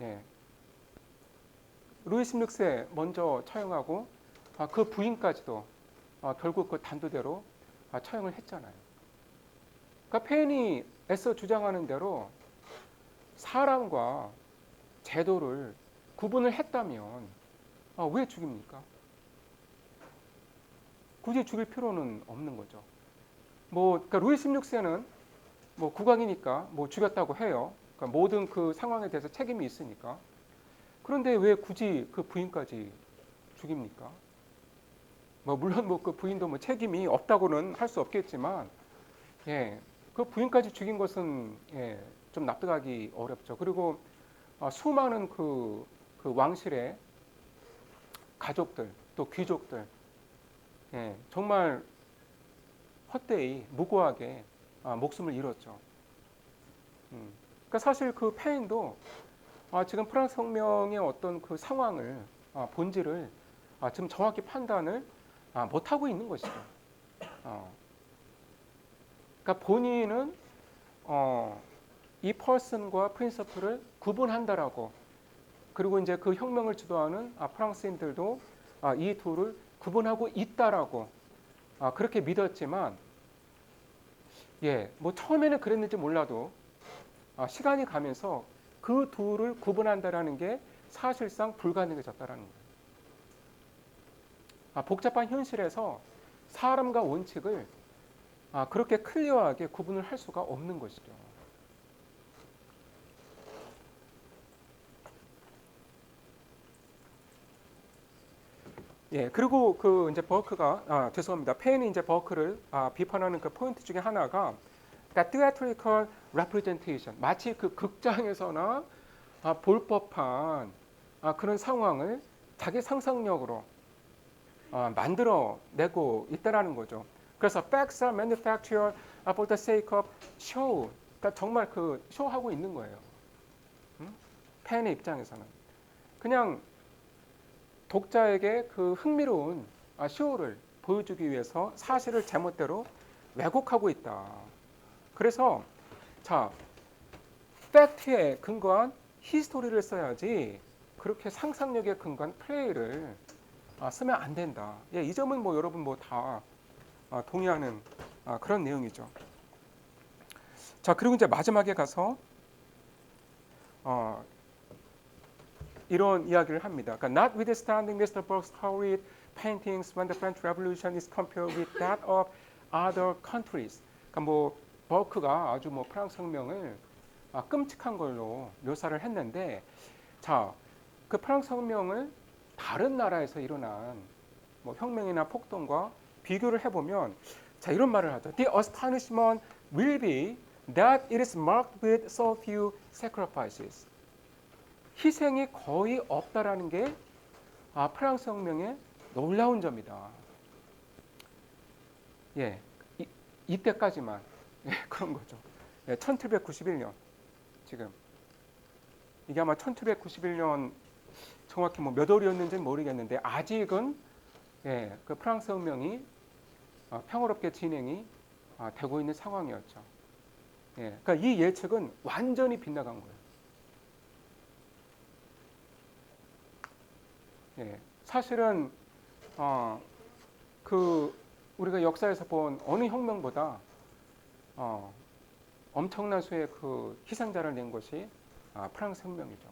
예. 루이 16세 먼저 처형하고 그 부인까지도 결국 그 단두대로 처형을 했잖아요. 그러니까 페인이 애써 주장하는 대로 사람과 제도를 구분을 했다면 왜 죽입니까? 굳이 죽일 필요는 없는 거죠. 그러니까 루이 16세는 뭐 국왕이니까 뭐 죽였다고 해요. 그러니까 모든 그 상황에 대해서 책임이 있으니까. 그런데 왜 굳이 그 부인까지 죽입니까? 뭐 물론 뭐 그 부인도 뭐 책임이 없다고는 할 수 없겠지만, 예, 그 부인까지 죽인 것은 예, 좀 납득하기 어렵죠. 그리고 수많은 그 왕실의 가족들 또 귀족들, 예, 정말 헛되이 무고하게 목숨을 잃었죠. 그러니까 사실 그 페인도 지금 프랑스 혁명의 어떤 그 상황을 본질을 지금 정확히 판단을 못 하고 있는 것이죠. 그러니까 본인은 이 person과 principle을 구분한다라고, 그리고 이제 그 혁명을 주도하는 프랑스인들도 이 둘을 구분하고 있다라고 그렇게 믿었지만, 예, 뭐 처음에는 그랬는지 몰라도 시간이 가면서 그 둘을 구분한다라는 게 사실상 불가능해졌다라는 거예요. 복잡한 현실에서 사람과 원칙을 그렇게 클리어하게 구분을 할 수가 없는 것이죠. 예, 그리고 그 이제 버크가 죄송합니다. 페인이 이제 버크를 비판하는 그 포인트 중에 하나가 그러니까 theatrical representation, 마치 그 극장에서나 볼 법한 그런 상황을 자기 상상력으로 만들어내고 있다라는 거죠. 그래서 facts are manufactured for the sake of show. 그러니까 정말 그 쇼하고 있는 거예요. 팬의 입장에서는 그냥 독자에게 그 흥미로운 쇼를 보여주기 위해서 사실을 제멋대로 왜곡하고 있다. 그래서 자, 팩트에 근거한 히스토리를 써야지 그렇게 상상력에 근거한 플레이를 쓰면 안 된다. 예, 이 점은 뭐 여러분 뭐 다 동의하는 그런 내용이죠. 자, 그리고 이제 마지막에 가서 이런 이야기를 합니다. 그러니까 notwithstanding Mr. Burke's horrid paintings when the French Revolution is compared with that of other countries. 그러니까 뭐 버크가 아주 뭐 프랑스 혁명을 끔찍한 걸로 묘사를 했는데, 자, 그 프랑스 혁명을 다른 나라에서 일어난 뭐 혁명이나 폭동과 비교를 해보면, 자, 이런 말을 하죠. The astonishment will be that it is marked with so few sacrifices. 희생이 거의 없다라는 게 프랑스 혁명의 놀라운 점이다. 예, 이때까지만 그런 거죠. 1791년 지금 이게 아마 1791년 정확히 뭐 몇 월이었는지는 모르겠는데 아직은 그 프랑스 혁명이 평화롭게 진행이 되고 있는 상황이었죠. 그러니까 이 예측은 완전히 빗나간 거예요. 사실은 그 우리가 역사에서 본 어느 혁명보다 엄청난 수의 그 희생자를 낸 것이 프랑스 혁명이죠.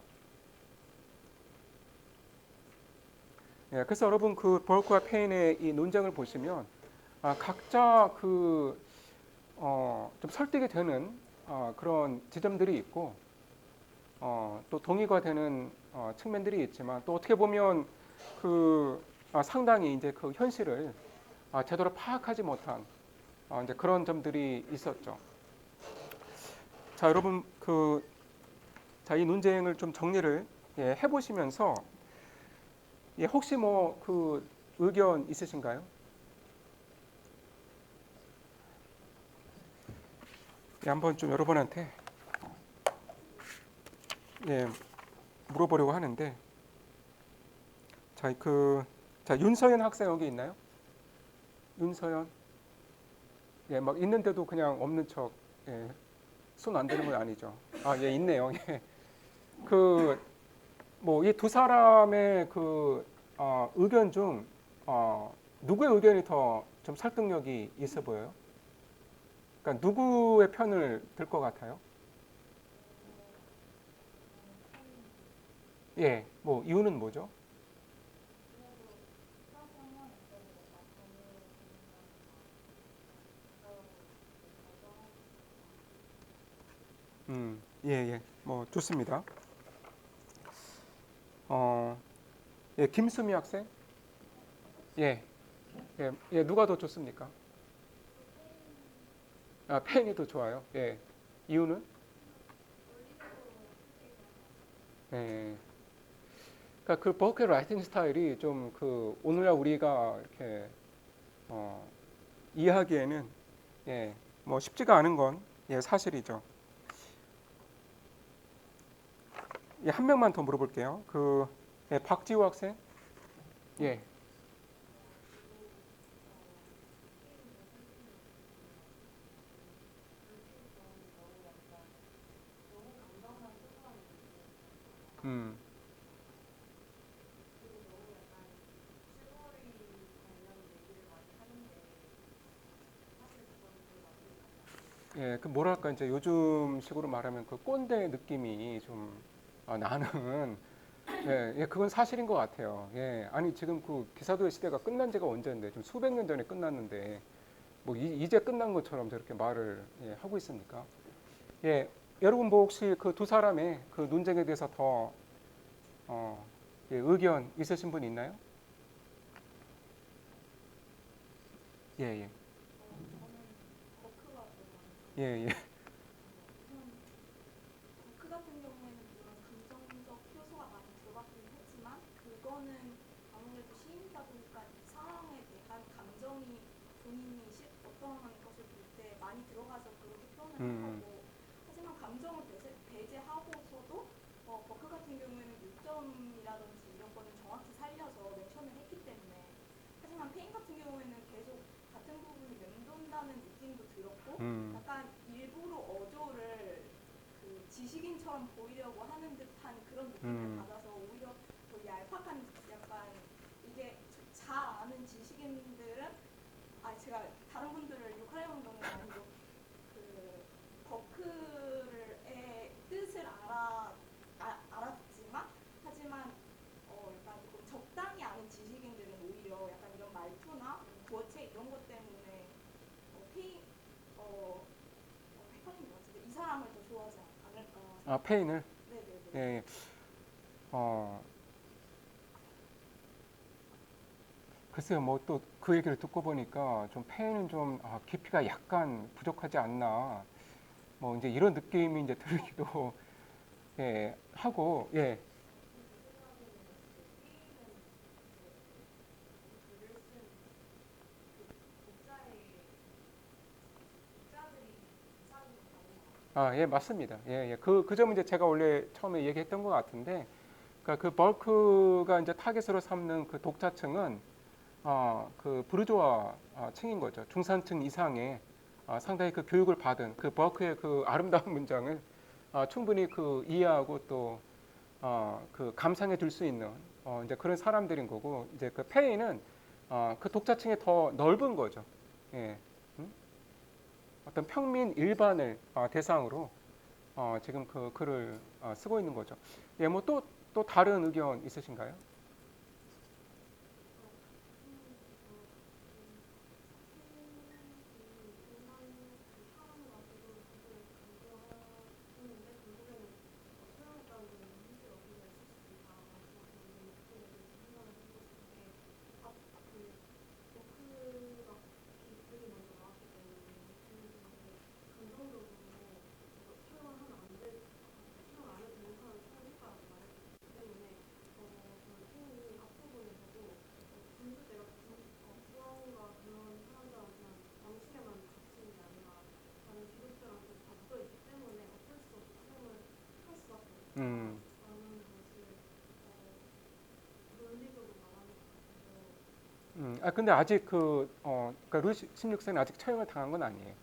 그래서 여러분 그 벌크와 페인의 이 논쟁을 보시면 각자 그 좀 설득이 되는 그런 지점들이 있고 또 동의가 되는 측면들이 있지만 또 어떻게 보면 그 상당히 이제 그 현실을 제대로 파악하지 못한 이제 그런 점들이 있었죠. 자, 여러분 이 논쟁을 좀 정리를 해보시면서 혹시 뭐 그 의견 있으신가요? 한번 좀 여러분한테 물어보려고 하는데, 자, 윤서연 학생 여기 있나요? 윤서연? 막 있는데도 그냥 없는 척, 손 안 드는 건 아니죠. 있네요. 뭐 이 두 사람의 그 의견 중 누구의 의견이 더 좀 설득력이 있어 보여요? 그러니까 누구의 편을 들 것 같아요? 뭐 이유는 뭐죠? 뭐 좋습니다. 김수미 학생? 누가 더 좋습니까? 페인이 더 좋아요. 이유는? 그러니까 그 버크의 라이팅 스타일이 좀 그 오늘날 우리가 이렇게 이해하기에는 뭐 쉽지가 않은 건 사실이죠. 한 명만 더 물어볼게요. 박지호 학생? 예. 음. 그 뭐랄까 이제 요즘 식으로 말하면 그 꼰대 느낌이 좀 나는 그건 사실인 것 같아요. 아니 지금 그 기사도의 시대가 끝난 지가 언제인데 좀 수백 년 전에 끝났는데 뭐 이제 끝난 것처럼 저렇게 말을 하고 있습니까? 여러분 뭐 혹시 그 두 사람의 그 논쟁에 대해서 더 의견 있으신 분 있나요? 예. 예. 그 같은 경우에는 물론 감정적 요소가 많이 들어갔긴 했지만 그거는 아무래도 시인이다 보니까 이 상황에 대한 감정이 본인이 어떤 것을 볼 때 많이 들어가서 그렇게 표현을 한 거고, 하지만 감정을 배제하고서도 버크 같은 경우에는 요점이라든지 이런 거는 정확히 살려서 멘션을 했기 때문에, 하지만 페인 같은 경우에는 계속 같은 부분을 맴돈다는 느낌도 들었고 약간 일부러 어조를 지식인처럼 보이려고 하는 듯한 그런 느낌을 받아서 오히려 더 얄팍한, 약간 이게 잘 아는 지식인들은 제가 다른 분들을 욕하려는 건 아니고 그 버크의 뜻을 알았지만 하지만 때문에 페이 페퍼님 맞지? 이 사람을 더 좋아하지 않을까? 페인을. 네네네. 예, 예. 어, 글쎄요, 뭐 또 그 얘기를 듣고 보니까 좀 페인은 좀 깊이가 약간 부족하지 않나. 뭐 이제 이런 느낌이 이제 들기도 예, 하고 예. 예, 맞습니다. 예, 예. 그 점은 이제 제가 원래 처음에 얘기했던 것 같은데, 그러니까 그 벌크가 이제 타겟으로 삼는 그 독자층은 그 부르주아 층인 거죠. 중산층 이상의 상당히 그 교육을 받은 그 버크의 그 아름다운 문장을 충분히 그 이해하고 또 그 감상해 줄 수 있는 이제 그런 사람들인 거고 이제 그 페이는 그 독자층이 더 넓은 거죠. 예. 음? 어떤 평민 일반을 대상으로 지금 그 글을 쓰고 있는 거죠. 예, 뭐 또 다른 의견 있으신가요? 음, 근데 아직 그러니까 루이 16세는 아직 처형을 당한 건 아니에요.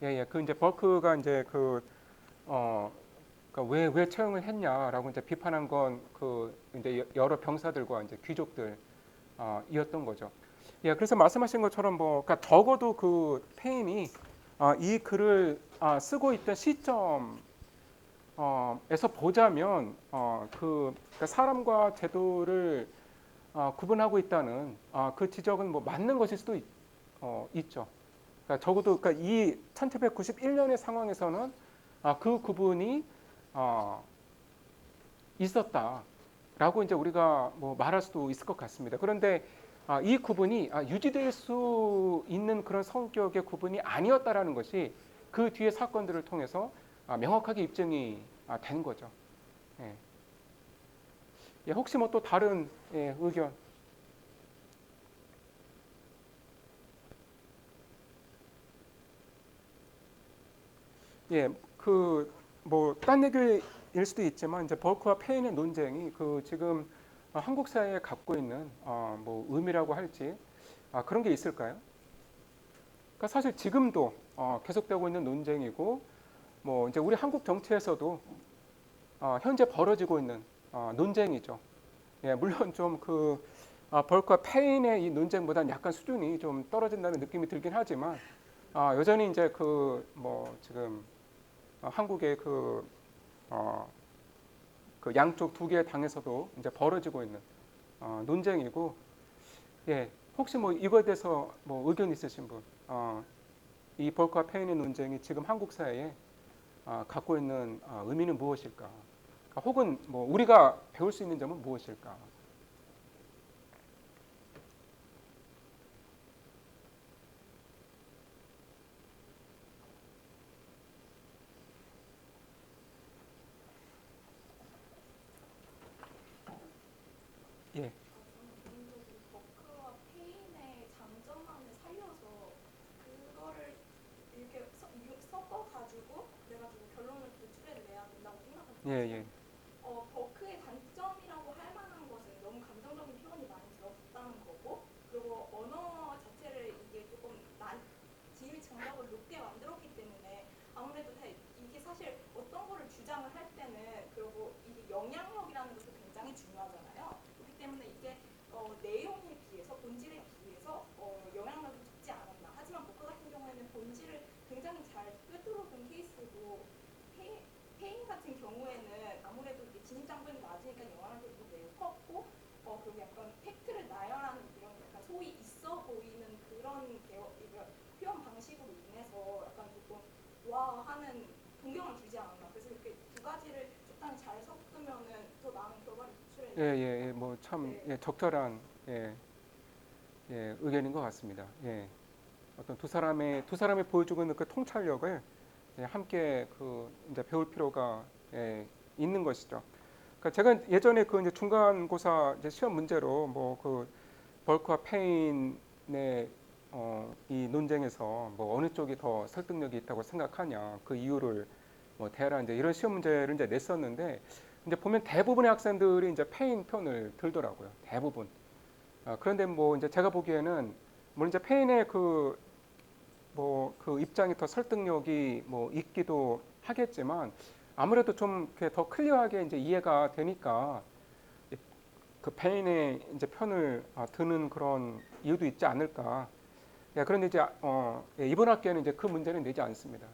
예, 예. 그 이제 버크가 이제 그러니까 왜 처형을 했냐라고 이제 비판한 건 그 이제 여러 병사들과 이제 귀족들 이었던 거죠. 예, 그래서 말씀하신 것처럼 뭐, 그러니까 적어도 그 페인이 이 글을 쓰고 있던 시점 에서 보자면 그러니까 사람과 제도를 구분하고 있다는 그 지적은 뭐 맞는 것일 수도 있죠. 그러니까 적어도 그러니까 이 1791년의 상황에서는 그 구분이 어, 있었다라고 이제 우리가 뭐 말할 수도 있을 것 같습니다. 그런데 이 구분이 유지될 수 있는 그런 성격의 구분이 아니었다라는 것이 그 뒤의 사건들을 통해서 명확하게 입증이 된 거죠. 예. 예, 혹시 뭐 또 다른 의견? 예, 그 뭐 딴 얘기일 수도 있지만 이제 버크와 페인의 논쟁이 그 지금 한국 사회에 갖고 있는 뭐 의미라고 할지 그런 게 있을까요? 그러니까 사실 지금도 계속되고 있는 논쟁이고 뭐 이제 우리 한국 정치에서도 현재 벌어지고 있는 논쟁이죠. 예, 물론 좀 그 벌크와 페인의 이 논쟁보다는 약간 수준이 좀 떨어진다는 느낌이 들긴 하지만 여전히 이제 그 뭐 지금 한국의 어, 그 양쪽 두 개의 당에서도 이제 벌어지고 있는 논쟁이고 예, 혹시 뭐 이거에 대해서 뭐 의견 있으신 분? 이 벌크와 페인의 논쟁이 지금 한국 사회에 갖고 있는 의미는 무엇일까? 그러니까 혹은 뭐 우리가 배울 수 있는 점은 무엇일까? 예, 저는 개인적으로 버크와 페인의 장점만을 살려서 그거를 이렇게 섞어가지고 그래가지고 결론을 도출해내야 된다고 생각은 예, 하지만 예. 버크의 단점이라고 할 만한 것은 너무 감정적인 표현이 많이 들었다는 거고 그리고 언어 자체를 이게 조금 지위 장벽을 높게 만들었기 때문에 아무래도 이게 사실 어떤 거를 주장을 할 때는 그리고 이게 영향력이라는 것도 굉장히 중요하잖아요. 그렇기 때문에 이게 내용에 비해서 본질에 비해서 영향력이 적지 않았나. 하지만 버크 같은 경우에는 본질을 굉장히 잘 꿰뚫어본 케이스고 페인 같은 경우에는 아무래도 이게 진입장벽이 낮으니까 영향력도 매우 컸고 그리고 약간 팩트를 나열하는 이런 약간 소위 있어 보이는 그런 좋아하는 동경을 두지 않았나. 그래서 이렇게 두 가지를 적당히 잘 섞으면은 더 나은 결과를 도출해. 예, 뭐 참 네. 적절한 의견인 것 같습니다. 예. 어떤 두 사람이 보여주고 있는 그 통찰력을 함께 그 이제 배울 필요가 있는 것이죠. 그러니까 제가 예전에 그 이제 중간고사 이제 시험 문제로 뭐 그 벌크와 페인의 이 논쟁에서 뭐 어느 쪽이 더 설득력이 있다고 생각하냐 그 이유를 뭐 대라 이제 이런 시험 문제를 이제 냈었는데 이제 보면 대부분의 학생들이 이제 페인 편을 들더라고요. 대부분. 그런데 뭐 이제 제가 보기에는 물론 이제 페인의 그 뭐 그 입장이 더 설득력이 뭐 있기도 하겠지만 아무래도 좀 이렇게 더 클리어하게 이제 이해가 되니까 그 페인의 이제 편을 드는 그런 이유도 있지 않을까. 그런데 이제 이번 학기에는 이제 그 문제는 내지 않습니다.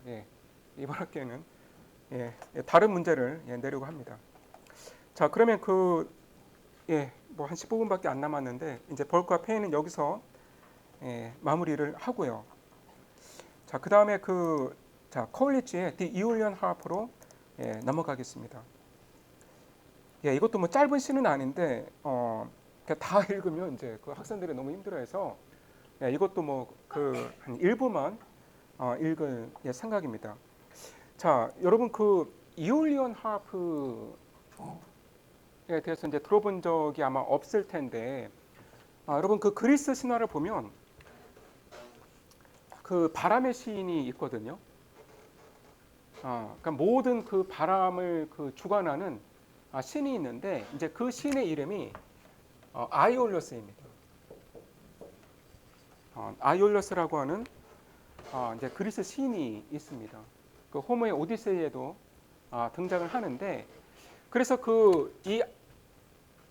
이번 학기에는 다른 문제를 내려고 합니다. 자, 그러면 뭐 한 15분밖에 안 남았는데 이제 벌크와 페인은 여기서 마무리를 하고요. 자, 그 다음에 커울리지의 The Aeolian Harp로 넘어가겠습니다. 이것도 뭐 짧은 시는 아닌데 그냥 다 읽으면 이제 그 학생들이 너무 힘들어해서 이것도 뭐 한 일부만 읽을 생각입니다. 자, 여러분 그 이올리언 하프에 대해서 이제 들어본 적이 아마 없을 텐데 여러분 그 그리스 신화를 보면 그 바람의 시인이 있거든요. 그러니까 모든 그 바람을 그 주관하는 신이 있는데 이제 그 신의 이름이 아이올러스입니다. 아이올러스라고 하는 이제 그리스 시인이 있습니다. 그 호모의 오디세이에도 등장을 하는데 그래서 그 이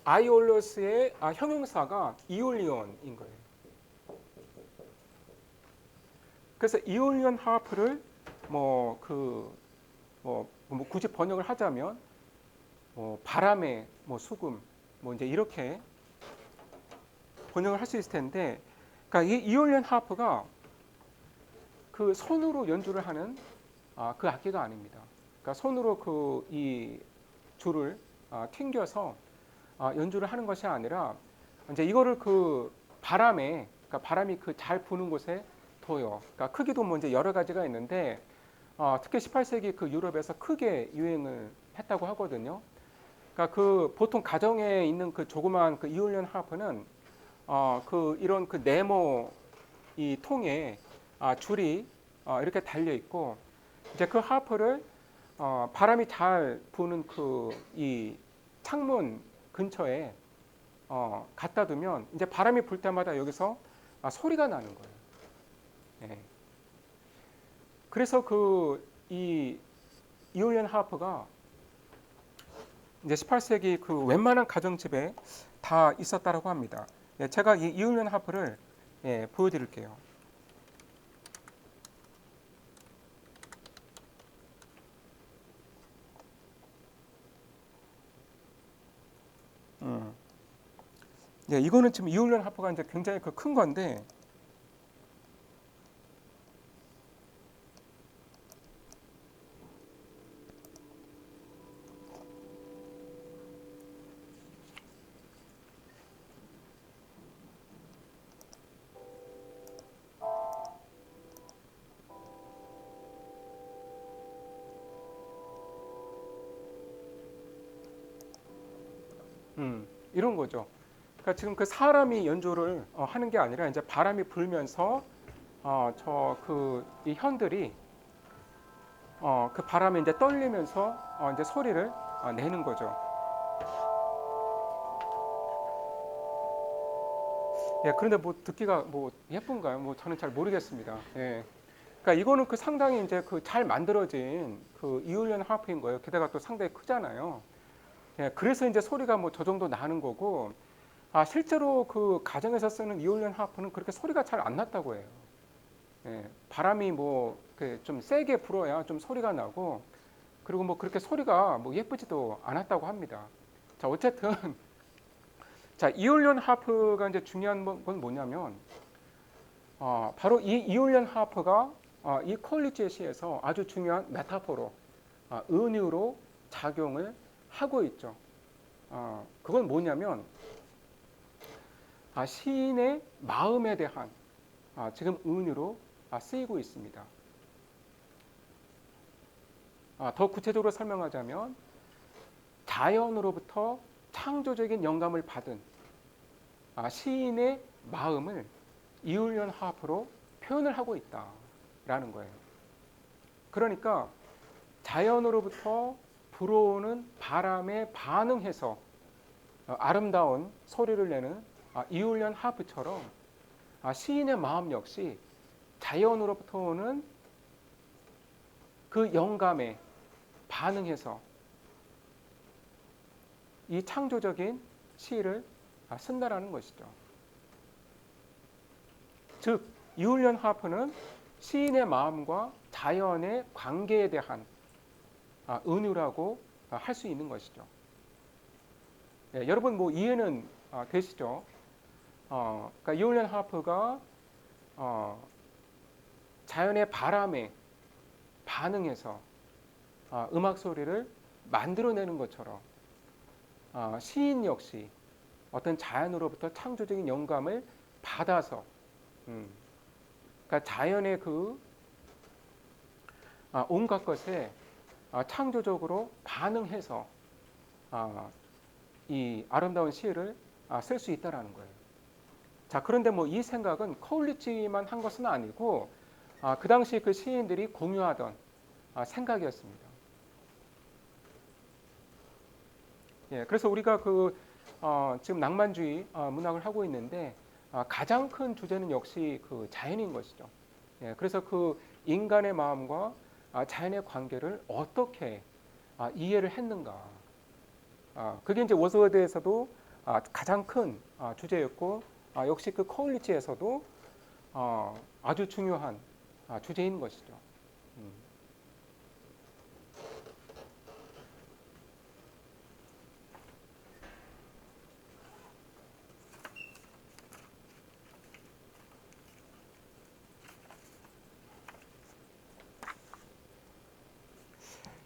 아이올러스의 형용사가 이올리온인 거예요. 그래서 이올리온 하프를 뭐 굳이 번역을 하자면 바람의 수금 이제 이렇게 번역을 할 수 있을 텐데, 그러니까 이 이올리온 하프가 그 손으로 연주를 하는 그 악기가 아닙니다. 그러니까 손으로 그 이 줄을 튕겨서 연주를 하는 것이 아니라 이제 이거를 그 그러니까 바람이 그 잘 부는 곳에 둬요. 그러니까 크기도 뭐 이제 여러 가지가 있는데 특히 18세기 그 유럽에서 크게 유행을 했다고 하거든요. 그러니까 그 보통 가정에 있는 그 조그만 그 이올리언 하프는 그 이런 그 네모 이 통에 줄이 이렇게 달려 있고 이제 그 하프를 바람이 잘 부는 그 이 창문 근처에 갖다 두면 이제 바람이 불 때마다 여기서 소리가 나는 거예요. 그래서 그 이 이올리언 하프가 이제 18세기 그 웬만한 가정집에 다 있었다라고 합니다. 제가 이 이올리언 하프를 보여드릴게요. 이거는 지금 이올리언 하프가 이제 굉장히 큰 건데, 이런 거죠. 그러니까 지금 그 사람이 연주를 하는 게 아니라 이제 바람이 불면서 저 그 이 현들이 그 바람에 이제 떨리면서 이제 소리를 내는 거죠. 그런데 뭐 듣기가 뭐 예쁜가요? 뭐 저는 잘 모르겠습니다. 그러니까 이거는 그 상당히 이제 그 잘 만들어진 그 이올리언 하프인 거예요. 게다가 또 상당히 크잖아요. 그래서 이제 소리가 뭐 저 정도 나는 거고, 실제로 그 가정에서 쓰는 이올리언 하프는 그렇게 소리가 잘 안 났다고 해요. 바람이 뭐 좀 세게 불어야 좀 소리가 나고, 그리고 뭐 그렇게 소리가 뭐 예쁘지도 않았다고 합니다. 자, 어쨌든 자, 이올리언 하프가 이제 중요한 건 뭐냐면 바로 이 이올리언 하프가 이 퀄리티의 시에서 아주 중요한 메타포로 은유로 작용을 하고 있죠. 그건 뭐냐면 시인의 마음에 대한 지금 은유로 쓰이고 있습니다. 더 구체적으로 설명하자면 자연으로부터 창조적인 영감을 받은 시인의 마음을 이울련 하프로 표현을 하고 있다라는 거예요. 그러니까 자연으로부터 불어오는 바람에 반응해서 아름다운 소리를 내는 이울련 하프처럼 시인의 마음 역시 자연으로부터 오는 그 영감에 반응해서 이 창조적인 시를 쓴다라는 것이죠. 즉 이울련 하프는 시인의 마음과 자연의 관계에 대한 은유라고 할 수 있는 것이죠. 여러분 뭐 이해는 되시죠? 그러니까 이울련 하프가 자연의 바람에 반응해서 음악 소리를 만들어내는 것처럼 시인 역시 어떤 자연으로부터 창조적인 영감을 받아서 그러니까 자연의 그 온갖 것에 창조적으로 반응해서 이 아름다운 시를 쓸 수 있다라는 거예요. 자, 그런데 뭐 이 생각은 커울리치만 한 것은 아니고 그 당시 그 시인들이 공유하던 생각이었습니다. 예, 그래서 우리가 지금 낭만주의 문학을 하고 있는데 가장 큰 주제는 역시 그 자연인 것이죠. 예, 그래서 그 인간의 마음과 자연의 관계를 어떻게 이해를 했는가. 그게 이제 워즈워드에서도 가장 큰 주제였고 역시 그 커울리치에서도 아주 중요한 주제인 것이죠.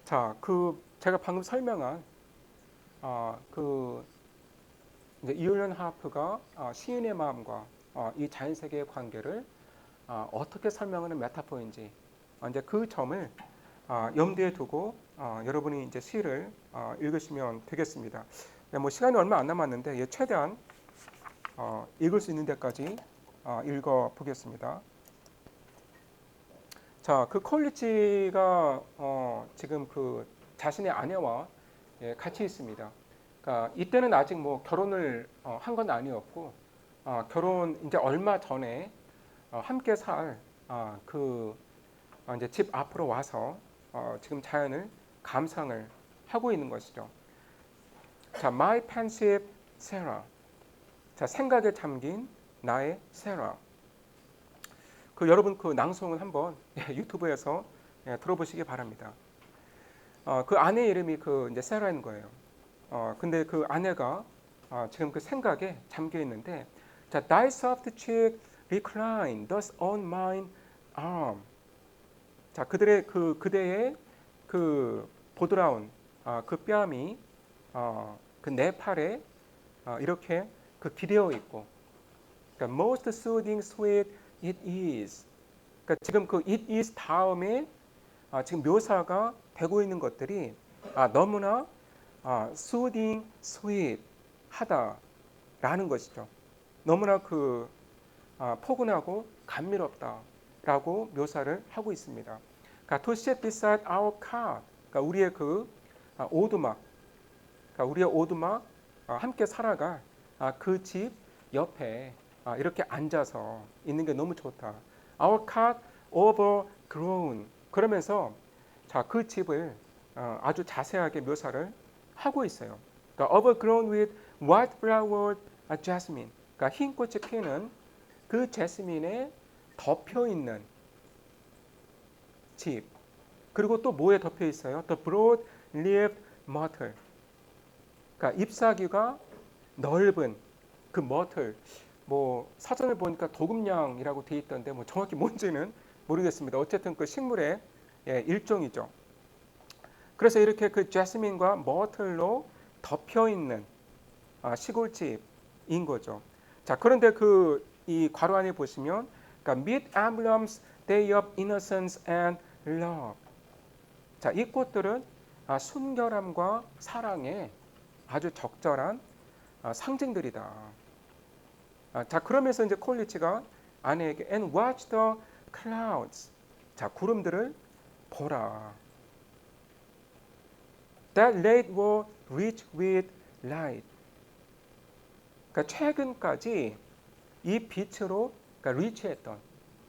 자, 제가 방금 설명한 이제 이울련 하프가 시인의 마음과 이 자연 세계의 관계를 어떻게 설명하는 메타포인지 이제 그 점을 염두에 두고 여러분이 이제 시를 읽으시면 되겠습니다. 뭐 시간이 얼마 안 남았는데 최대한 읽을 수 있는 데까지 읽어 보겠습니다. 자, 그 콜리치가 지금 그 자신의 아내와 같이 있습니다. 그러니까 이때는 아직 뭐 결혼을 한 건 아니었고 결혼 이제 얼마 전에 함께 살 이제 집 앞으로 와서 지금 자연을 감상을 하고 있는 것이죠. 자, My pensive Sarah. 자, 생각에 잠긴 나의 Sarah. 여러분 그 낭송은 한번 유튜브에서 들어보시기 바랍니다. 그 아내 이름이 이제 세라인 거예요. 근데 그 아내가 지금 그 생각에 잠겨 있는데, 자, thy soft cheek recline, thus on mine arm. 자, 그대의 그 보드라운 그 뺨이 그 내 팔에 이렇게 기대어 있고, 그러니까 most soothing sweet it is. 그러니까 지금 it is 다음에 지금 묘사가 되고 있는 것들이 너무나 soothing, sweet 하다라는 것이죠. 너무나 포근하고 감미롭다라고 묘사를 하고 있습니다. 그러니까 to sit beside our cot, 그러니까 우리의 오두막, 그러니까 우리의 오두막 함께 살아갈 그 집 옆에 이렇게 앉아서 있는 게 너무 좋다. Our cot overgrown. 그러면서 자, 그 집을 아주 자세하게 묘사를 하고 있어요. 그러니까 overgrown with white flowered jasmine. 그러니까 흰 꽃이 피는 그 제스민에 덮여 있는 집. 그리고 또 뭐에 덮여 있어요? The broad leaved myrtle. 그러니까 잎사귀가 넓은 그 myrtle. 뭐 사전을 보니까 도금냥이라고 돼 있던데 뭐 정확히 뭔지는 모르겠습니다. 어쨌든 그 식물의 일종이죠. 그래서 이렇게 그 제스민과 머틀로 덮여 있는 시골집인 거죠. 자, 그런데 그 이 괄호 안에 보시면 그러니까 mid emblems day of innocence and love. 자, 이 꽃들은 순결함과 사랑의 아주 적절한 상징들이다. 자, 그러면서 이제 콜리치가 아내에게 and watch the clouds. 자, 구름들을 보라. That late were rich with light. 그러니까 최근까지 이 빛으로 그러니까 리치했던,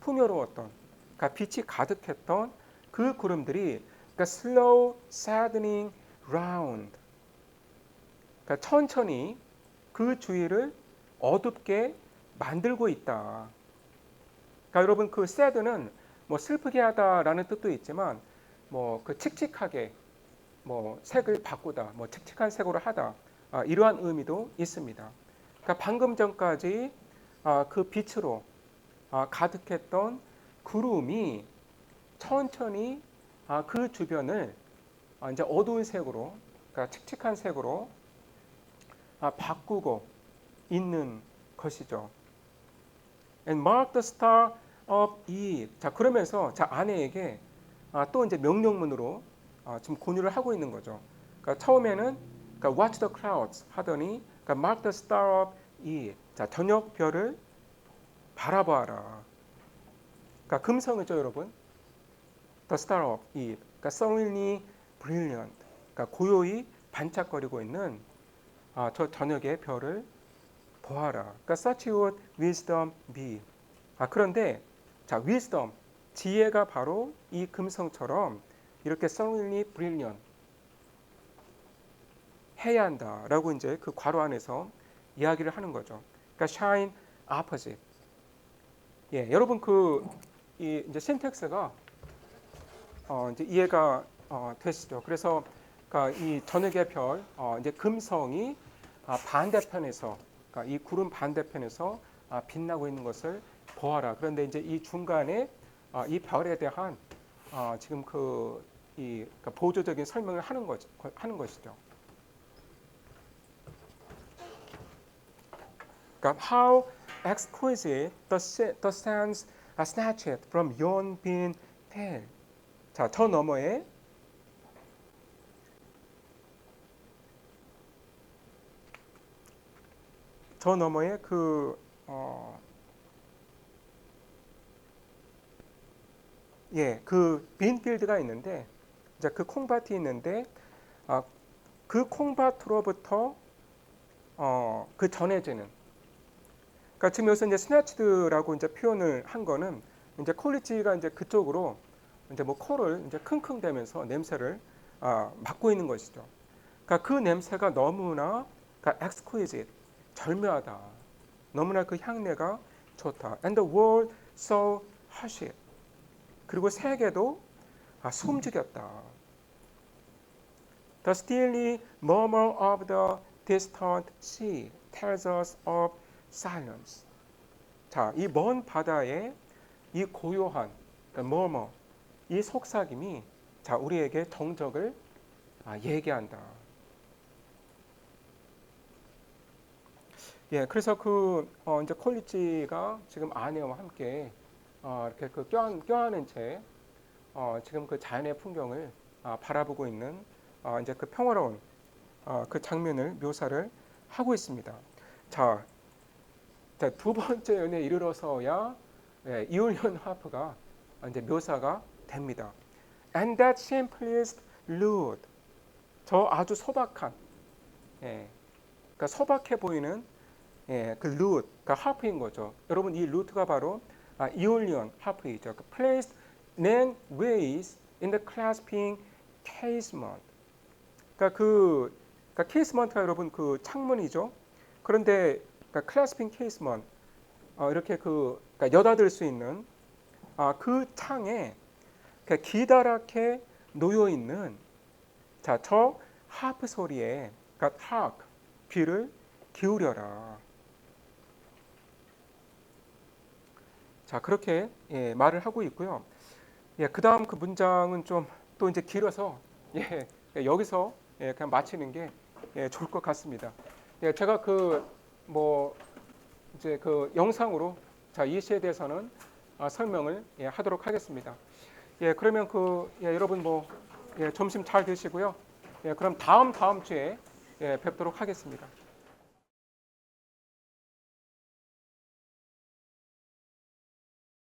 풍요로웠던, 그러니까 빛이 가득했던 그 구름들이 그러니까 slow saddening round. 그러니까 천천히 그 주위를 어둡게 만들고 있다. 그러니까 여러분 그 sad는 뭐 슬프게 하다라는 뜻도 있지만 뭐 그 칙칙하게 뭐 색을 바꾸다, 뭐 칙칙한 색으로 하다 이러한 의미도 있습니다. 그러니까 방금 전까지 그 빛으로 가득했던 구름이 천천히 그 주변을 이제 어두운 색으로, 그러니까 칙칙한 색으로 바꾸고 있는 것이죠. And mark the star of Eve. 자, 그러면서 자 아내에게 또 이제 명령문으로 지금 권유를 하고 있는 거죠. 그러니까 처음에는 그러니까 watch the clouds 하더니 그러니까 mark the star of Eve. 자, 저녁 별을 바라봐라. 그러니까 금성이죠, 여러분. The star of Eve. 그러니까 suddenly brilliant. 그러니까 고요히 반짝거리고 있는 저 저녁의 별을 보아라. 그러니까 such would wisdom be. 그런데 자, wisdom, 지혜가 바로 이 금성처럼 이렇게 suddenly brilliant 해야 한다라고 이제 그 괄호 안에서 이야기를 하는 거죠. 그러니까 shine opposite. 예, 여러분 이 이제 신텍스가 이제 이해가 되시죠? 그래서 그러니까 이 저녁의 별, 이제 금성이 반대편에서, 그러니까 이 구름 반대편에서 빛나고 있는 것을 보아라. 그런데 이제 이 중간에 이 별에 대한 지금 그러니까 보조적인 설명을 하는 것이죠. 그러니까 how exquisite the sands snatched from yon being tale. 자, 저 너머에 그 빈필드가 있는데, 이제 그 콩밭이 있는데, 그 콩밭으로부터 그 전해지는. 그러니까 지금 여기서 이제 스나치드라고 이제 표현을 한 거는 이제 콜리치가 이제 그쪽으로 이제 뭐 코를 이제 킁킁대면서 냄새를 맡고 있는 것이죠. 그러니까 그 냄새가 너무나 그러니까 exquisite, 절묘하다. 너무나 그 향내가 좋다. And the world so hushed. 그리고 세계도 숨죽였다. The steely murmur of the distant sea tells us of silence. 자, 이 먼 바다의 이 고요한 murmur, 이 속삭임이 자 우리에게 정적을 얘기한다. 예, 그래서 이제 콜리치가 지금 아내와 함께 이렇게 그 껴안은 채 지금 그 자연의 풍경을 바라보고 있는 이제 그 평화로운 그 장면을 묘사를 하고 있습니다. 자, 두 번째 연에 이르러서야 이올리언 하프가 이제 묘사가 됩니다. And that simplest lute. 저 아주 소박한, 그러니까 소박해 보이는 그 lute, 그러니까 하프인 거죠. 여러분 이 루트가 바로 이올리언 하프이죠. Placed nan ways in the clasping casement. 그러니까 casement가 여러분 그 창문이죠. 그런데 그러니까 clasping casement 이렇게 그러니까 여닫을 수 있는 그 창에 기다랗게 놓여 있는 자, 저 하프 소리에 그러니까 hark, 귀를 기울여라. 자, 그렇게 말을 하고 있고요. 예, 그다음 그 문장은 좀 또 이제 길어서 여기서 그냥 마치는 게 좋을 것 같습니다. 제가 그 뭐 이제 그 영상으로 이 시에 대해서는 설명을 하도록 하겠습니다. 그러면 여러분 뭐 점심 잘 드시고요. 그럼 다음 주에 뵙도록 하겠습니다.